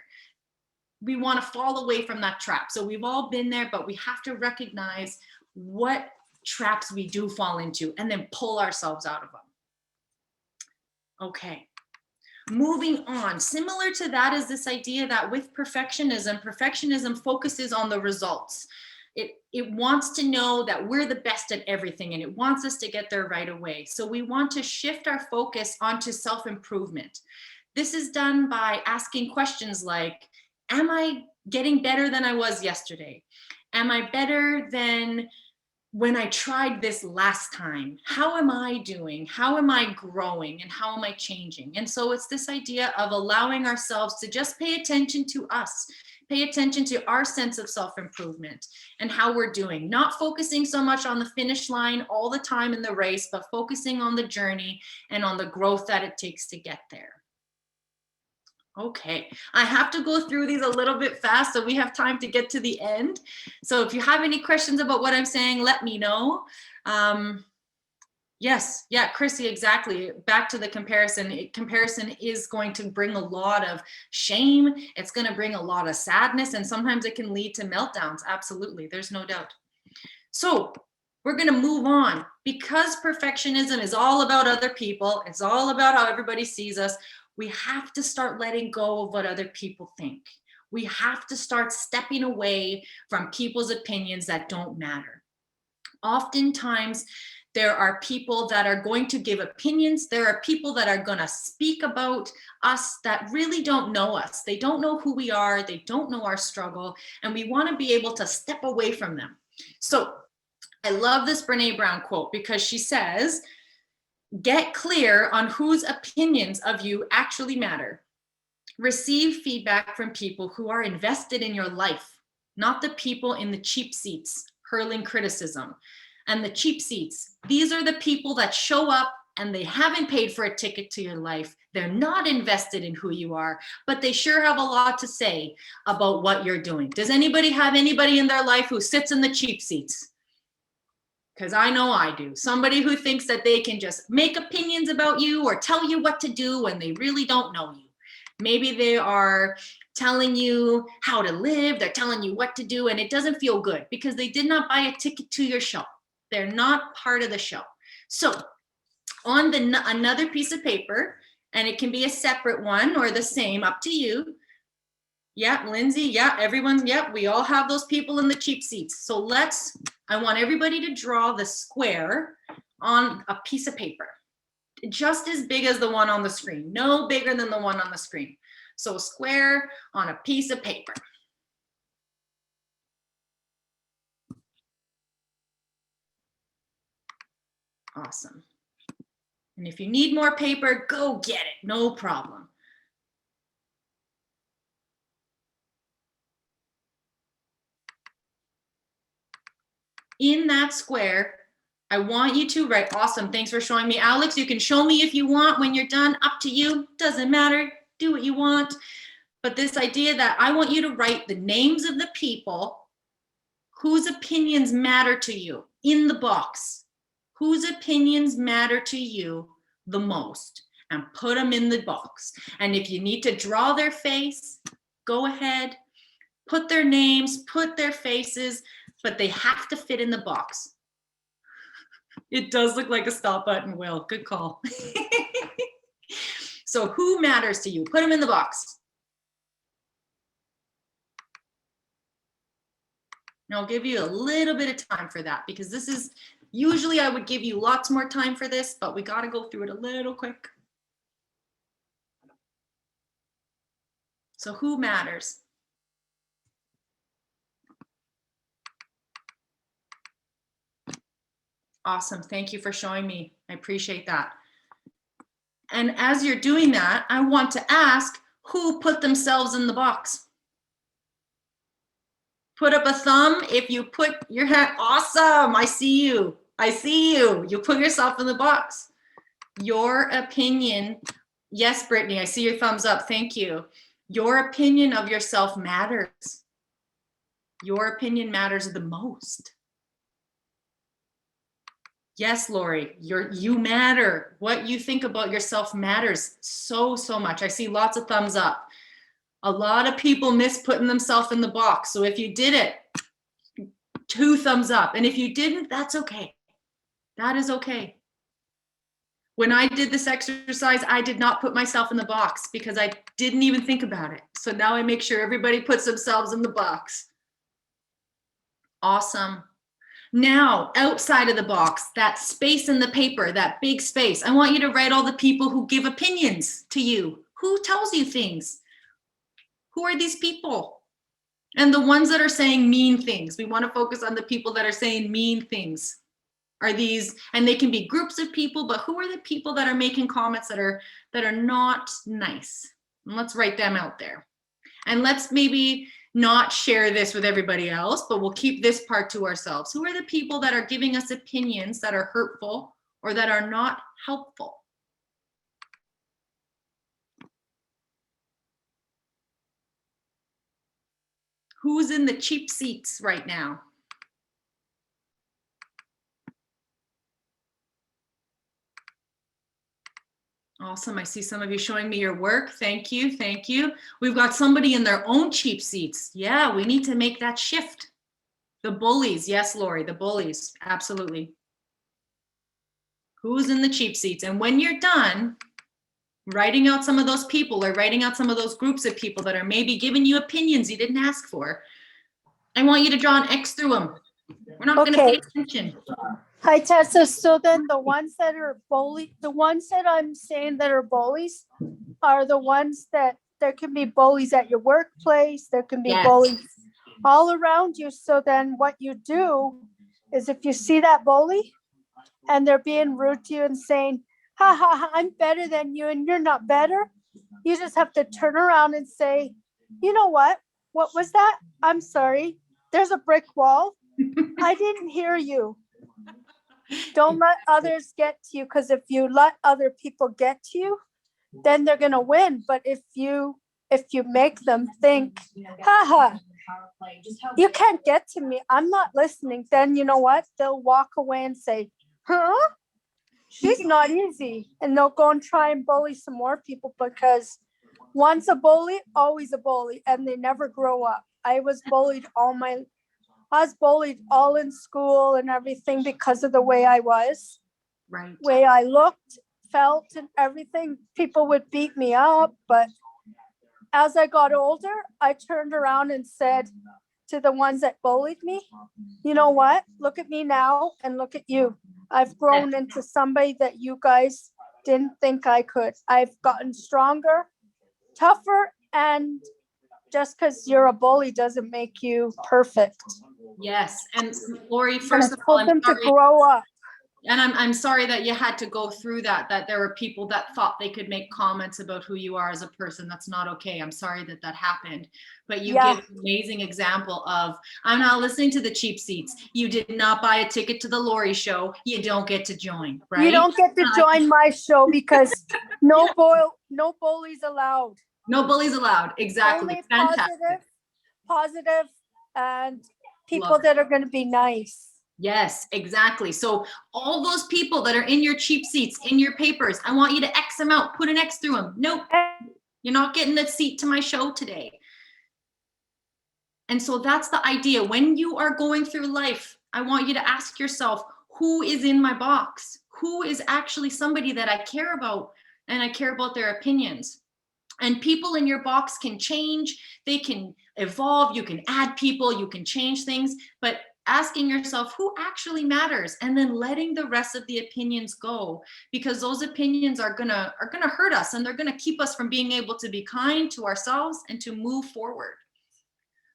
We want to fall away from that trap. So we've all been there, but we have to recognize what traps we do fall into and then pull ourselves out of them. Okay, moving on. Similar to that is this idea that with perfectionism focuses on the results. It wants to know that we're the best at everything, and it wants us to get there right away. So we want to shift our focus onto self-improvement. This is done by asking questions like, am I getting better than I was yesterday? Am I better than when I tried this last time? How am I doing? How am I growing? And how am I changing? And so it's this idea of allowing ourselves to just pay attention to us, pay attention to our sense of self-improvement and how we're doing, not focusing so much on the finish line all the time in the race, but focusing on the journey and on the growth that it takes to get there. Okay, I have to go through these a little bit fast so we have time to get to the end. So if you have any questions about what I'm saying, let me know. Yes, yeah, Chrissy, exactly. Back to the comparison. Comparison is going to bring a lot of shame. It's going to bring a lot of sadness, and sometimes it can lead to meltdowns. Absolutely, there's no doubt. So we're going to move on. Because perfectionism is all about other people, it's all about how everybody sees us, we have to start letting go of what other people think. We have to start stepping away from people's opinions that don't matter. Oftentimes, there are people that are going to give opinions. There are people that are going to speak about us that really don't know us. They don't know who we are. They don't know our struggle. And we want to be able to step away from them. So I love this Brene Brown quote because she says, get clear on whose opinions of you actually matter. Receive feedback from people who are invested in your life, not the people in the cheap seats hurling criticism. And the cheap seats, these are the people that show up and they haven't paid for a ticket to your life. They're not invested in who you are, but they sure have a lot to say about what you're doing. Does anybody have anybody in their life who sits in the cheap seats? Because I know I do. Somebody who thinks that they can just make opinions about you or tell you what to do when they really don't know you. Maybe they are telling you how to live, they're telling you what to do, and it doesn't feel good because they did not buy a ticket to your show. They're not part of the show. So on another piece of paper, and it can be a separate one or the same, up to you. Yeah, Lindsay, yeah, everyone, yeah, we all have those people in the cheap seats. So I want everybody to draw the square on a piece of paper, just as big as the one on the screen, no bigger than the one on the screen. So square on a piece of paper. Awesome. And if you need more paper, go get it, no problem. In that square, I want you to write, awesome, thanks for showing me. Alex, you can show me if you want when you're done, up to you, doesn't matter, do what you want. But this idea that I want you to write the names of the people whose opinions matter to you in the box. Whose opinions matter to you the most, and put them in the box. And if you need to draw their face, go ahead, put their names, put their faces, but they have to fit in the box. It does look like a stop button, Will. Good call. So who matters to you? Put them in the box. And I'll give you a little bit of time for that, because this is, usually I would give you lots more time for this, but we got to go through it a little quick. So who matters? Awesome. Thank you for showing me. I appreciate that. And as you're doing that, I want to ask, who put themselves in the box? Put up a thumb if you put your hand. Awesome. I see you. I see you. You put yourself in the box. Your opinion. Yes, Brittany, I see your thumbs up. Thank you. Your opinion of yourself matters. Your opinion matters the most. Yes, Lori, you matter. What you think about yourself matters so, so much. I see lots of thumbs up. A lot of people miss putting themselves in the box. So if you did it, 2 thumbs up. And if you didn't, that's okay. That is okay. When I did this exercise, I did not put myself in the box because I didn't even think about it. So now I make sure everybody puts themselves in the box. Awesome. Now, outside of the box, that space in the paper, that big space, I want you to write all the people who give opinions to you. Who tells you things? Who are these people? And the ones that are saying mean things. We want to focus on the people that are saying mean things. Are these, and they can be groups of people, but who are the people that are making comments that are not nice? And let's write them out there. And let's maybe not share this with everybody else, but we'll keep this part to ourselves. Who are the people that are giving us opinions that are hurtful or that are not helpful? Who's in the cheap seats right now? Awesome. I see some of you showing me your work. Thank you. Thank you. We've got somebody in their own cheap seats. Yeah, we need to make that shift. The bullies. Yes, Lori, the bullies. Absolutely. Who's in the cheap seats? And when you're done writing out some of those people or writing out some of those groups of people that are maybe giving you opinions you didn't ask for, I want you to draw an X through them. We're not going to pay attention. Hi, Tessa. So then the ones that are the ones that I'm saying that are bullies are the ones that there can be bullies at your workplace. There can be bullies all around you. So then what you do is if you see that bully and they're being rude to you and saying, ha, ha, ha, I'm better than you and you're not better. You just have to turn around and say, you know what? What was that? I'm sorry. There's a brick wall. I didn't hear you. Don't let others get to you, because if you let other people get to you, then they're going to win. But if you make them think, haha, you can't get to me, I'm not listening, then you know what? They'll walk away and say, huh? She's not easy. And they'll go and try and bully some more people, because once a bully, always a bully, and they never grow up. I was bullied all in school and everything because of the way I was, way I looked, felt, and everything. People would beat me up. But as I got older, I turned around and said to the ones that bullied me, you know what? Look at me now and look at you. I've grown into somebody that you guys didn't think I could. I've gotten stronger, tougher, and just because you're a bully doesn't make you perfect. Yes, and Lori, first of all, I'm sorry to grow up. And I'm sorry that you had to go through that there were people that thought they could make comments about who you are as a person. That's not okay. I'm sorry that happened. But you give an amazing example of, I'm not listening to the cheap seats. You did not buy a ticket to the Lori show. You don't get to join, right? You don't get to join my show because no bullies allowed. No bullies allowed. Exactly. Only positive, and people that are going to be nice. Yes, exactly. So all those people that are in your cheap seats, in your papers, I want you to X them out, put an X through them. Nope, you're not getting a seat to my show today. And so that's the idea. When you are going through life, I want you to ask yourself, who is in my box? Who is actually somebody that I care about and I care about their opinions? And people in your box can change, they can evolve, you can add people, you can change things, but asking yourself who actually matters and then letting the rest of the opinions go, because those opinions are gonna hurt us and they're gonna keep us from being able to be kind to ourselves and to move forward.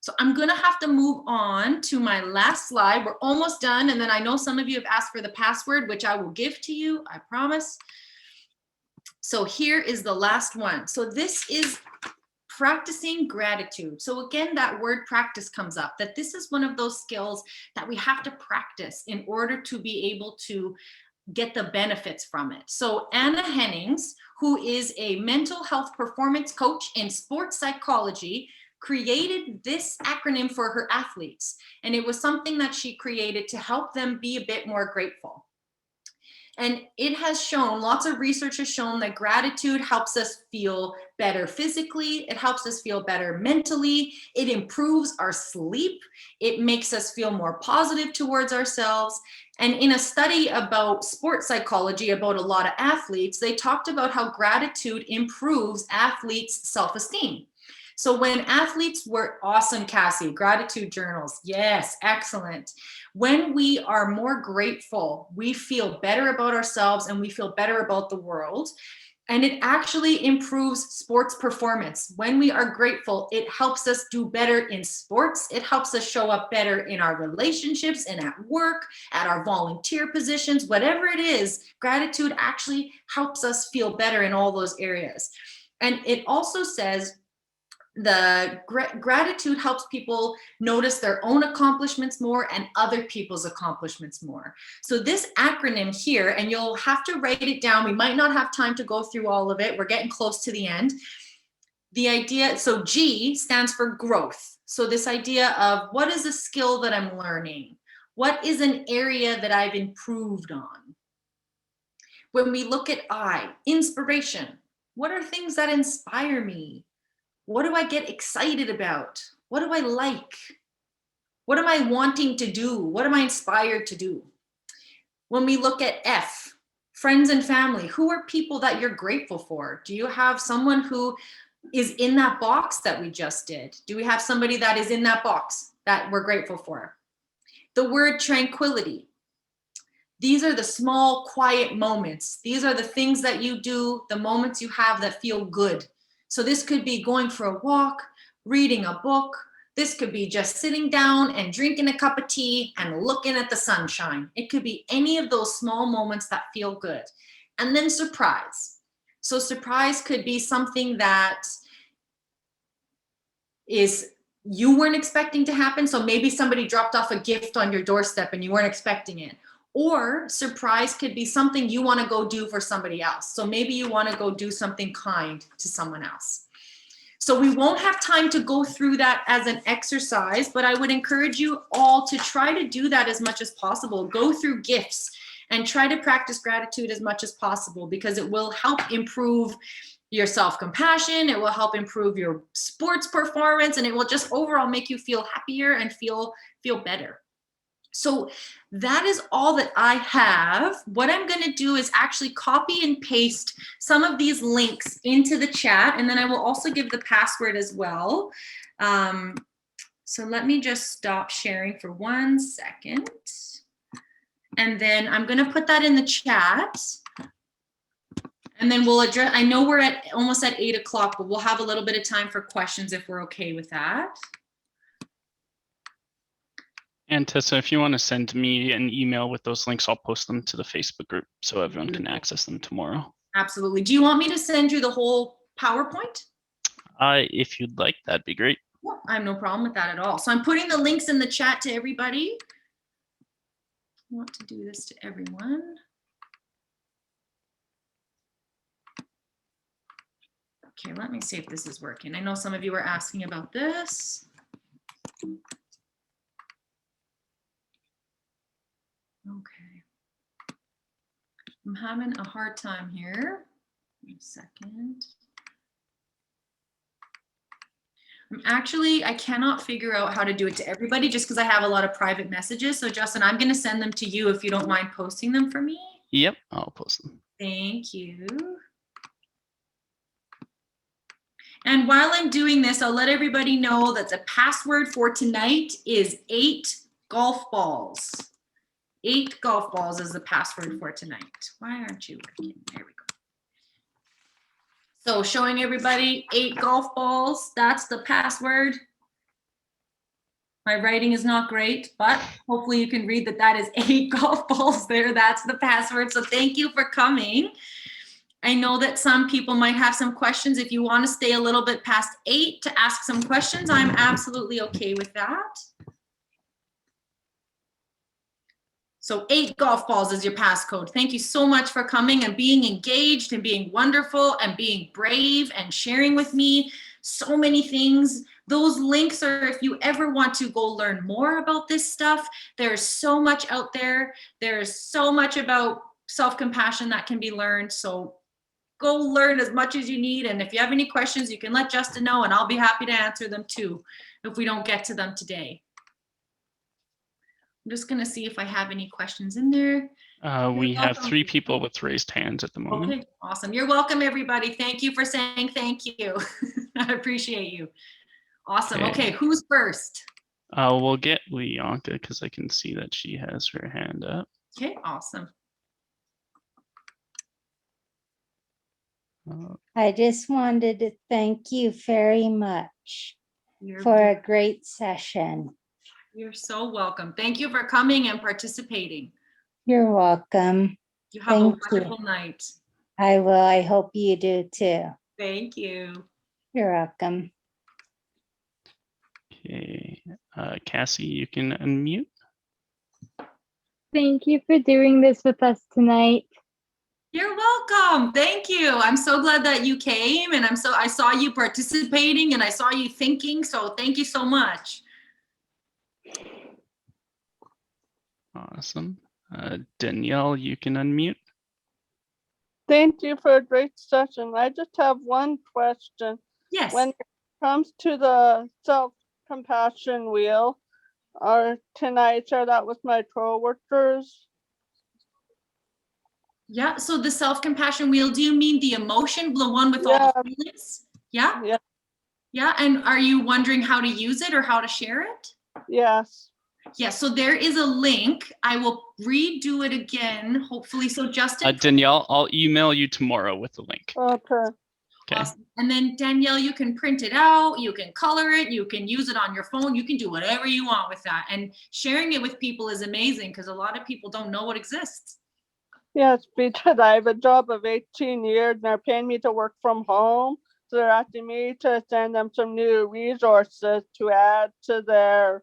So I'm gonna have to move on to my last slide. We're almost done. And then I know some of you have asked for the password, which I will give to you, I promise. So here is the last one. So this is practicing gratitude. So again, that word practice comes up, that this is one of those skills that we have to practice in order to be able to get the benefits from it. So Anna Hennings, who is a mental health performance coach in sports psychology, created this acronym for her athletes. And it was something that she created to help them be a bit more grateful. And it has shown, lots of research has shown that gratitude helps us feel better physically. It helps us feel better mentally. It improves our sleep. It makes us feel more positive towards ourselves. And in a study about sports psychology, about a lot of athletes, they talked about how gratitude improves athletes' self-esteem. So when athletes were awesome, Cassie, gratitude journals. Yes, excellent. When we are more grateful, we feel better about ourselves and we feel better about the world. And it actually improves sports performance. When we are grateful, it helps us do better in sports. It helps us show up better in our relationships and at work, at our volunteer positions, whatever it is. Gratitude actually helps us feel better in all those areas. And it also says the gratitude helps people notice their own accomplishments more and other people's accomplishments more. So this acronym here, and you'll have to write it down. We might not have time to go through all of it. We're getting close to the end. The idea, so G stands for growth. So this idea of what is a skill that I'm learning? What is an area that I've improved on? When we look at I, inspiration, what are things that inspire me? What do I get excited about? What do I like? What am I wanting to do? What am I inspired to do? When we look at F, friends and family, who are people that you're grateful for? Do you have someone who is in that box that we just did? Do we have somebody that is in that box that we're grateful for? The word tranquility. These are the small, quiet moments. These are the things that you do, the moments you have that feel good. So this could be going for a walk, reading a book. This could be just sitting down and drinking a cup of tea and looking at the sunshine. It could be any of those small moments that feel good. And then surprise. So surprise could be something that is you weren't expecting to happen. So maybe somebody dropped off a gift on your doorstep and you weren't expecting it. Or surprise could be something you want to go do for somebody else. So maybe you want to go do something kind to someone else. So we won't have time to go through that as an exercise, but I would encourage you all to try to do that as much as possible. Go through gifts and try to practice gratitude as much as possible, because it will help improve your self-compassion, it will help improve your sports performance, and it will just overall make you feel happier and feel better. So that is all that I have. What I'm going to do is actually copy and paste some of these links into the chat, and then I will also give the password as well. So let me just stop sharing for 1 second. And then I'm going to put that in the chat. And then we'll address, I know we're almost at 8 o'clock, but we'll have a little bit of time for questions if we're okay with that. And Tessa, if you want to send me an email with those links, I'll post them to the Facebook group so everyone can access them tomorrow. Absolutely. Do you want me to send you the whole PowerPoint? If you'd like, that'd be great. Yeah, I have no problem with that at all. So I'm putting the links in the chat to everybody. I want to do this to everyone. Okay, let me see if this is working. I know some of you were asking about this. Okay. I'm having a hard time here. Wait a second. I cannot figure out how to do it to everybody just because I have a lot of private messages. So Justin, I'm going to send them to you if you don't mind posting them for me. Yep, I'll post them. Thank you. And while I'm doing this, I'll let everybody know that the password for tonight is 8 golf balls. 8 golf balls is the password for tonight. Why aren't you working? There we go. So showing everybody 8 golf balls. That's the password. My writing is not great, but hopefully you can read that that is 8 golf balls there. That's the password. So thank you for coming. I know that some people might have some questions. If you want to stay a little bit past 8 to ask some questions, I'm absolutely okay with that. So 8 golf balls is your passcode. Thank you so much for coming and being engaged and being wonderful and being brave and sharing with me so many things. Those links are, if you ever want to go learn more about this stuff, there's so much out there. There's so much about self-compassion that can be learned. So go learn as much as you need. And if you have any questions, you can let Justin know and I'll be happy to answer them too if we don't get to them today. I'm just going to see if I have any questions in there. We have 3 people with raised hands at the moment. Okay, awesome. You're welcome, everybody. Thank you for saying thank you. I appreciate you. Awesome. Okay, who's first? We'll get Leonka because I can see that she has her hand up. Okay, awesome. I just wanted to thank you very much for a great session. You're so welcome. Thank you for coming and participating. You're welcome. You have Thank a wonderful night. I will. I hope you do too. Thank you. You're welcome. Okay, Cassie, you can unmute. Thank you for doing this with us tonight. You're welcome. Thank you. I'm so glad that you came and I saw you participating and I saw you thinking. So thank you so much. Awesome. Danielle, you can unmute. Thank you for a great session. I just have one question. Yes. When it comes to the self-compassion wheel, or tonight, share that with my coworkers. Yeah, so the self-compassion wheel, do you mean the emotion, the one with all the feelings? Yeah? Yeah. Yeah, and are you wondering how to use it or how to share it? Yes. Yeah, so there is a link. I will redo it again, hopefully. So Justin. Danielle, I'll email you tomorrow with the link. Okay. Okay. Awesome. And then Danielle, you can print it out, you can color it, you can use it on your phone, you can do whatever you want with that. And sharing it with people is amazing because a lot of people don't know what exists. Yes, because I have a job of 18 years and they're paying me to work from home. So they're asking me to send them some new resources to add to their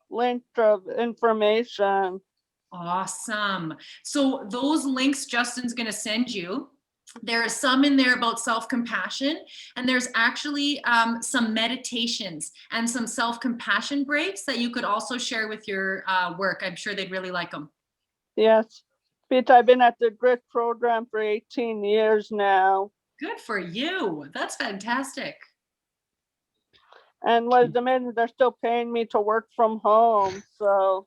link of information. Awesome. So those links Justin's going to send you, there are some in there about self-compassion, and there's actually some meditations and some self-compassion breaks that you could also share with your work. I'm sure they'd really like them. Yes, because I've been at the GRIT program for 18 years now. Good for you. That's fantastic. And what the minute they're still paying me to work from home, so.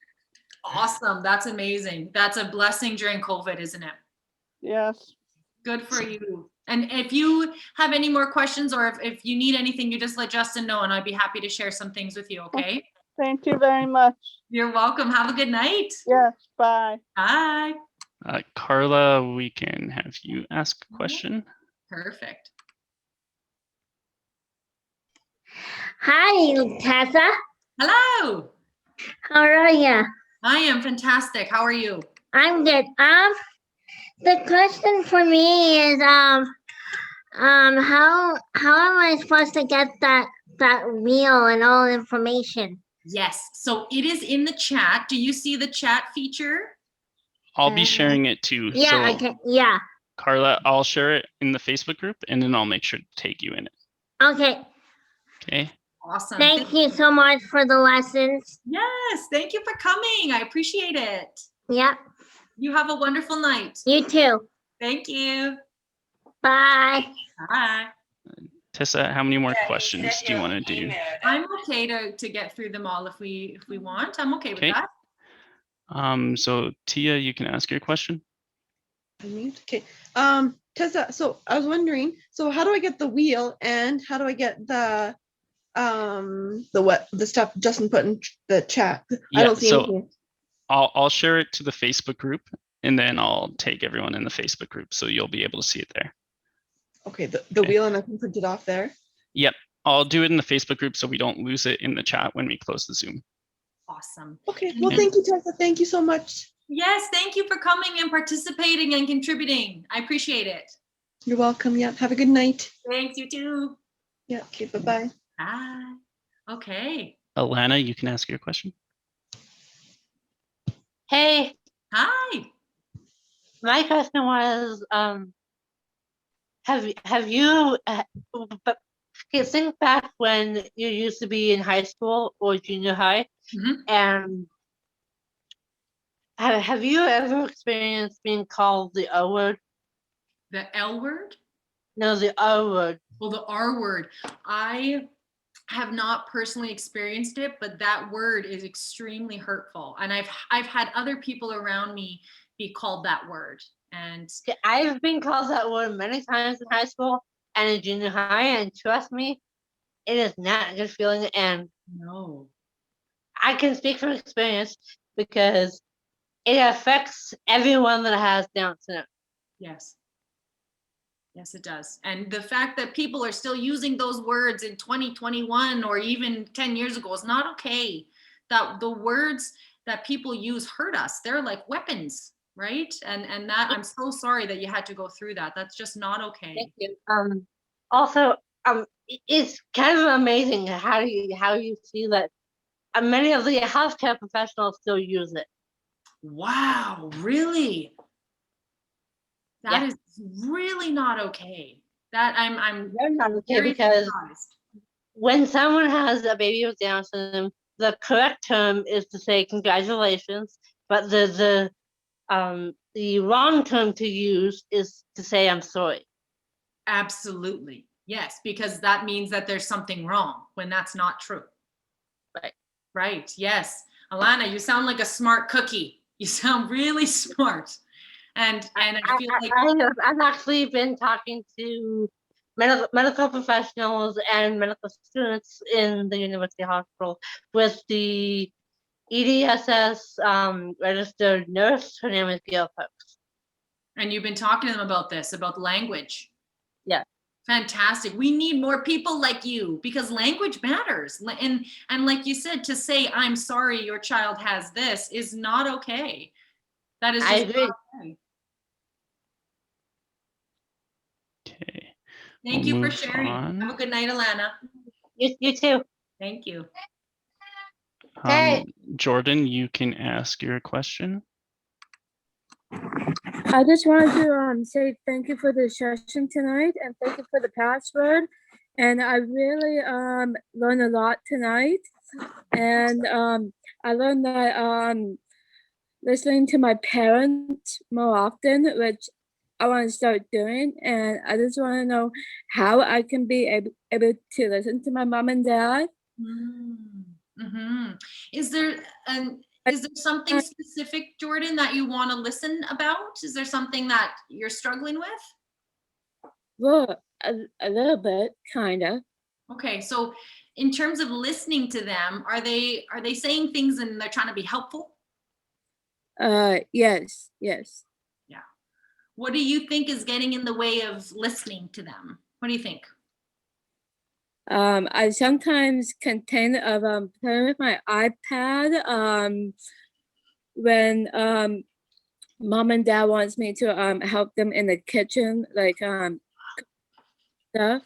Awesome. That's amazing. That's a blessing during COVID, isn't it? Yes. Good for you. And if you have any more questions or if you need anything, you just let Justin know and I'd be happy to share some things with you, okay? Thank you very much. You're welcome. Have a good night. Yes, bye. Bye. Carla, we can have you ask a question. Perfect. Hi, Tessa. Hello. How are you? I am fantastic. How are you? I'm good. The question for me is, how am I supposed to get that wheel and all information? Yes. So it is in the chat. Do you see the chat feature? I'll be sharing it too. Yeah. So, Okay. Yeah. Carla, I'll share it in the Facebook group and then I'll make sure to tag you in it. Okay. Okay. Awesome. Thank you so much for the lessons. Yes. Thank you for coming. I appreciate it. Yep. You have a wonderful night. You too. Thank you. Bye. Bye. Tessa, how many more questions do you want to do? I'm okay to get through them all if we want. I'm okay with that. So Tia, you can ask your question. Okay. Tessa, so I was wondering, so how do I get the wheel and how do I get the stuff Justin put in the chat? I don't see anything. I'll share it to the Facebook group and then I'll take everyone in the Facebook group so you'll be able to see it there. Okay, the wheel, and I can print it off there. Yep, I'll do it in the Facebook group so we don't lose it in the chat when we close the Zoom. Awesome. Okay, well, thank you, Tessa. Thank you so much. Yes, thank you for coming and participating and contributing. I appreciate it. You're welcome. Yeah, have a good night. Thanks, you too. Yeah, okay, bye-bye. Bye. Okay. Alana, you can ask your question. Hey. Hi. My question was, have you, think back when you used to be in high school or junior high, and have you ever experienced being called the O word? The L word? No, the O word. Well, the R word. I have not personally experienced it, but that word is extremely hurtful. And I've had other people around me be called that word. And I've been called that word many times in high school and in junior high, and trust me, it is not a good feeling. And no, I can speak from experience because it affects everyone that has Down syndrome. Yes. Yes, it does. And the fact that people are still using those words in 2021 or even 10 years ago is not okay. That the words that people use hurt us. They're like weapons, right? And that, I'm so sorry that you had to go through that. That's just not okay. Thank you. Also, it's kind of amazing how you see that many of the healthcare professionals still use it. Wow, really? That is really not okay. That I'm not okay very because surprised. when someone has a baby with Down syndrome, the correct term is to say congratulations, but the wrong term to use is to say I'm sorry. Absolutely. Yes, because that means that there's something wrong when that's not true. Right. Right. Yes. Alana, you sound like a smart cookie. You sound really smart. And I feel like I've actually been talking to medical professionals and medical students in the university hospital with the EDSS registered nurse. Her name is Gail Folks. And you've been talking to them about this, about language. Yeah. Fantastic. We need more people like you because language matters. And like you said, to say, I'm sorry your child has this is not okay. That is just I agree. not okay. Okay. Thank you for sharing. Have a good night, Alana. You too. Thank you. Jordan, you can ask your question. I just wanted to say thank you for the session tonight and thank you for the password. And I really learned a lot tonight. And I learned that listening to my parents more often, which I want to start doing. And I just want to know how I can be able to listen to my mom and dad. Mm-hmm. Is there something specific, Jordan, that you want to listen about? Is there something that you're struggling with? Well, a little bit, kind of. Okay, so in terms of listening to them, are they saying things and they're trying to be helpful? Yes. Yeah. What do you think is getting in the way of listening to them? What do you think? I sometimes contend of playing with my iPad when mom and dad wants me to help them in the kitchen, like stuff.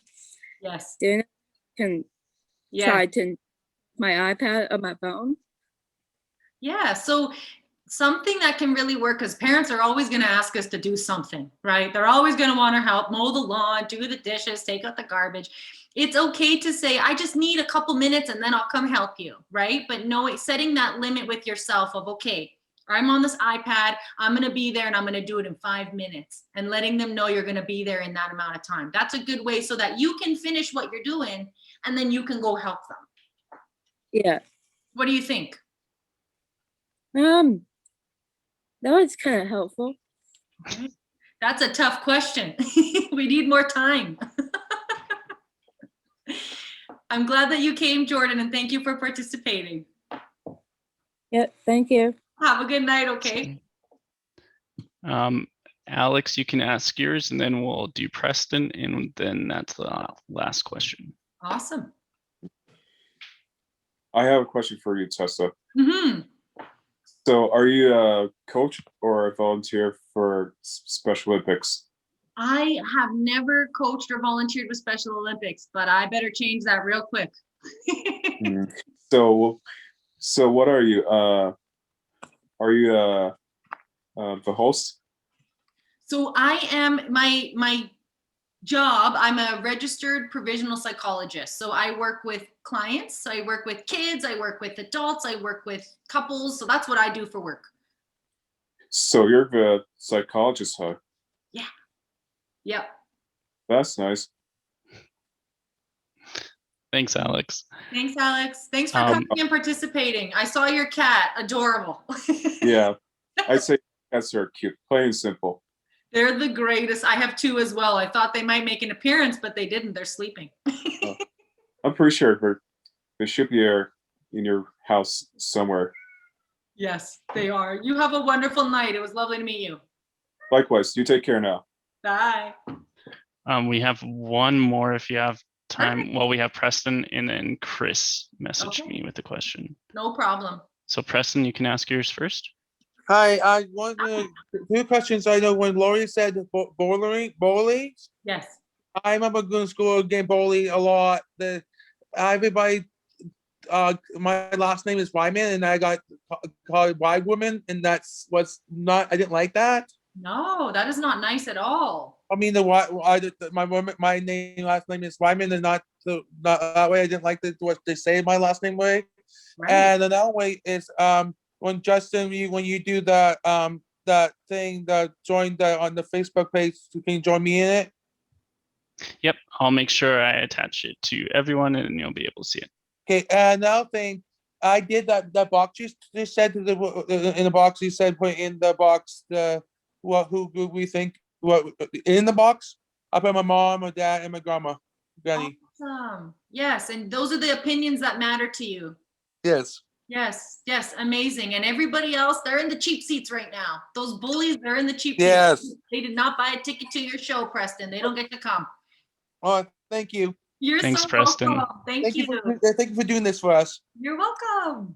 Yes. Then I can try to my iPad or my phone. Yeah, so something that can really work, because parents are always going to ask us to do something, right? They're always going to want to help mow the lawn, do the dishes, take out the garbage. It's okay to say, I just need a couple minutes and then I'll come help you, right? But no, setting that limit with yourself of, okay, Or I'm on this iPad, I'm going to be there and I'm going to do it in 5 minutes, and letting them know you're going to be there in that amount of time. That's a good way so that you can finish what you're doing and then you can go help them. Yeah. What do you think? That was kind of helpful. That's a tough question. We need more time. I'm glad that you came, Jordan, and thank you for participating. Yep, thank you. Have a good night, okay? Alex, you can ask yours, and then we'll do Preston, and then that's the last question. Awesome. I have a question for you, Tessa. Mm-hmm. So are you a coach or a volunteer for Special Olympics? I have never coached or volunteered with Special Olympics, but I better change that real quick. So what are you? Are you the host? So I am my job. I'm a registered provisional psychologist. So I work with clients. I work with kids. I work with adults. I work with couples. So that's what I do for work. So you're the psychologist, huh? Yeah. Yep. That's nice. Thanks, Alex. Thanks, Alex. Thanks for coming and participating. I saw your cat. Adorable. Yeah. I'd say cats are cute, plain and simple. They're the greatest. I have 2 as well. I thought they might make an appearance, but they didn't. They're sleeping. I'm pretty sure they should be in your house somewhere. Yes, they are. You have a wonderful night. It was lovely to meet you. Likewise. You take care now. Bye. We have one more if you have time. Well, we have Preston, and then Chris messaged me with a question. No problem. So Preston, you can ask yours first. Hi, I want 2 questions. I know when Lori said bowling. Yes. I remember going to school again bowling a lot. Everybody, my last name is Wyman, and I got called Wide Woman, and I didn't like that. No, that is not nice at all. I mean, my last name is Wyman, and not that way. I didn't like what they say my last name way. Right. And another way is when Justin, when you do that thing, join on the Facebook page, you can join me in it. Yep, I'll make sure I attach it to everyone, and you'll be able to see it. Okay, and another thing, I did that box you said in the box. You said put in the box who we think in the box. I put my mom, my dad, and my grandma, Granny. Awesome. Yes, and those are the opinions that matter to you. Yes. Yes, yes, amazing. And everybody else, they're in the cheap seats right now. Those bullies, they're in the cheap seats. They did not buy a ticket to your show, Preston. They don't get to come. Oh, thank you. You're Thanks, so Preston. welcome. Thank you. Thank you for doing this for us. You're welcome.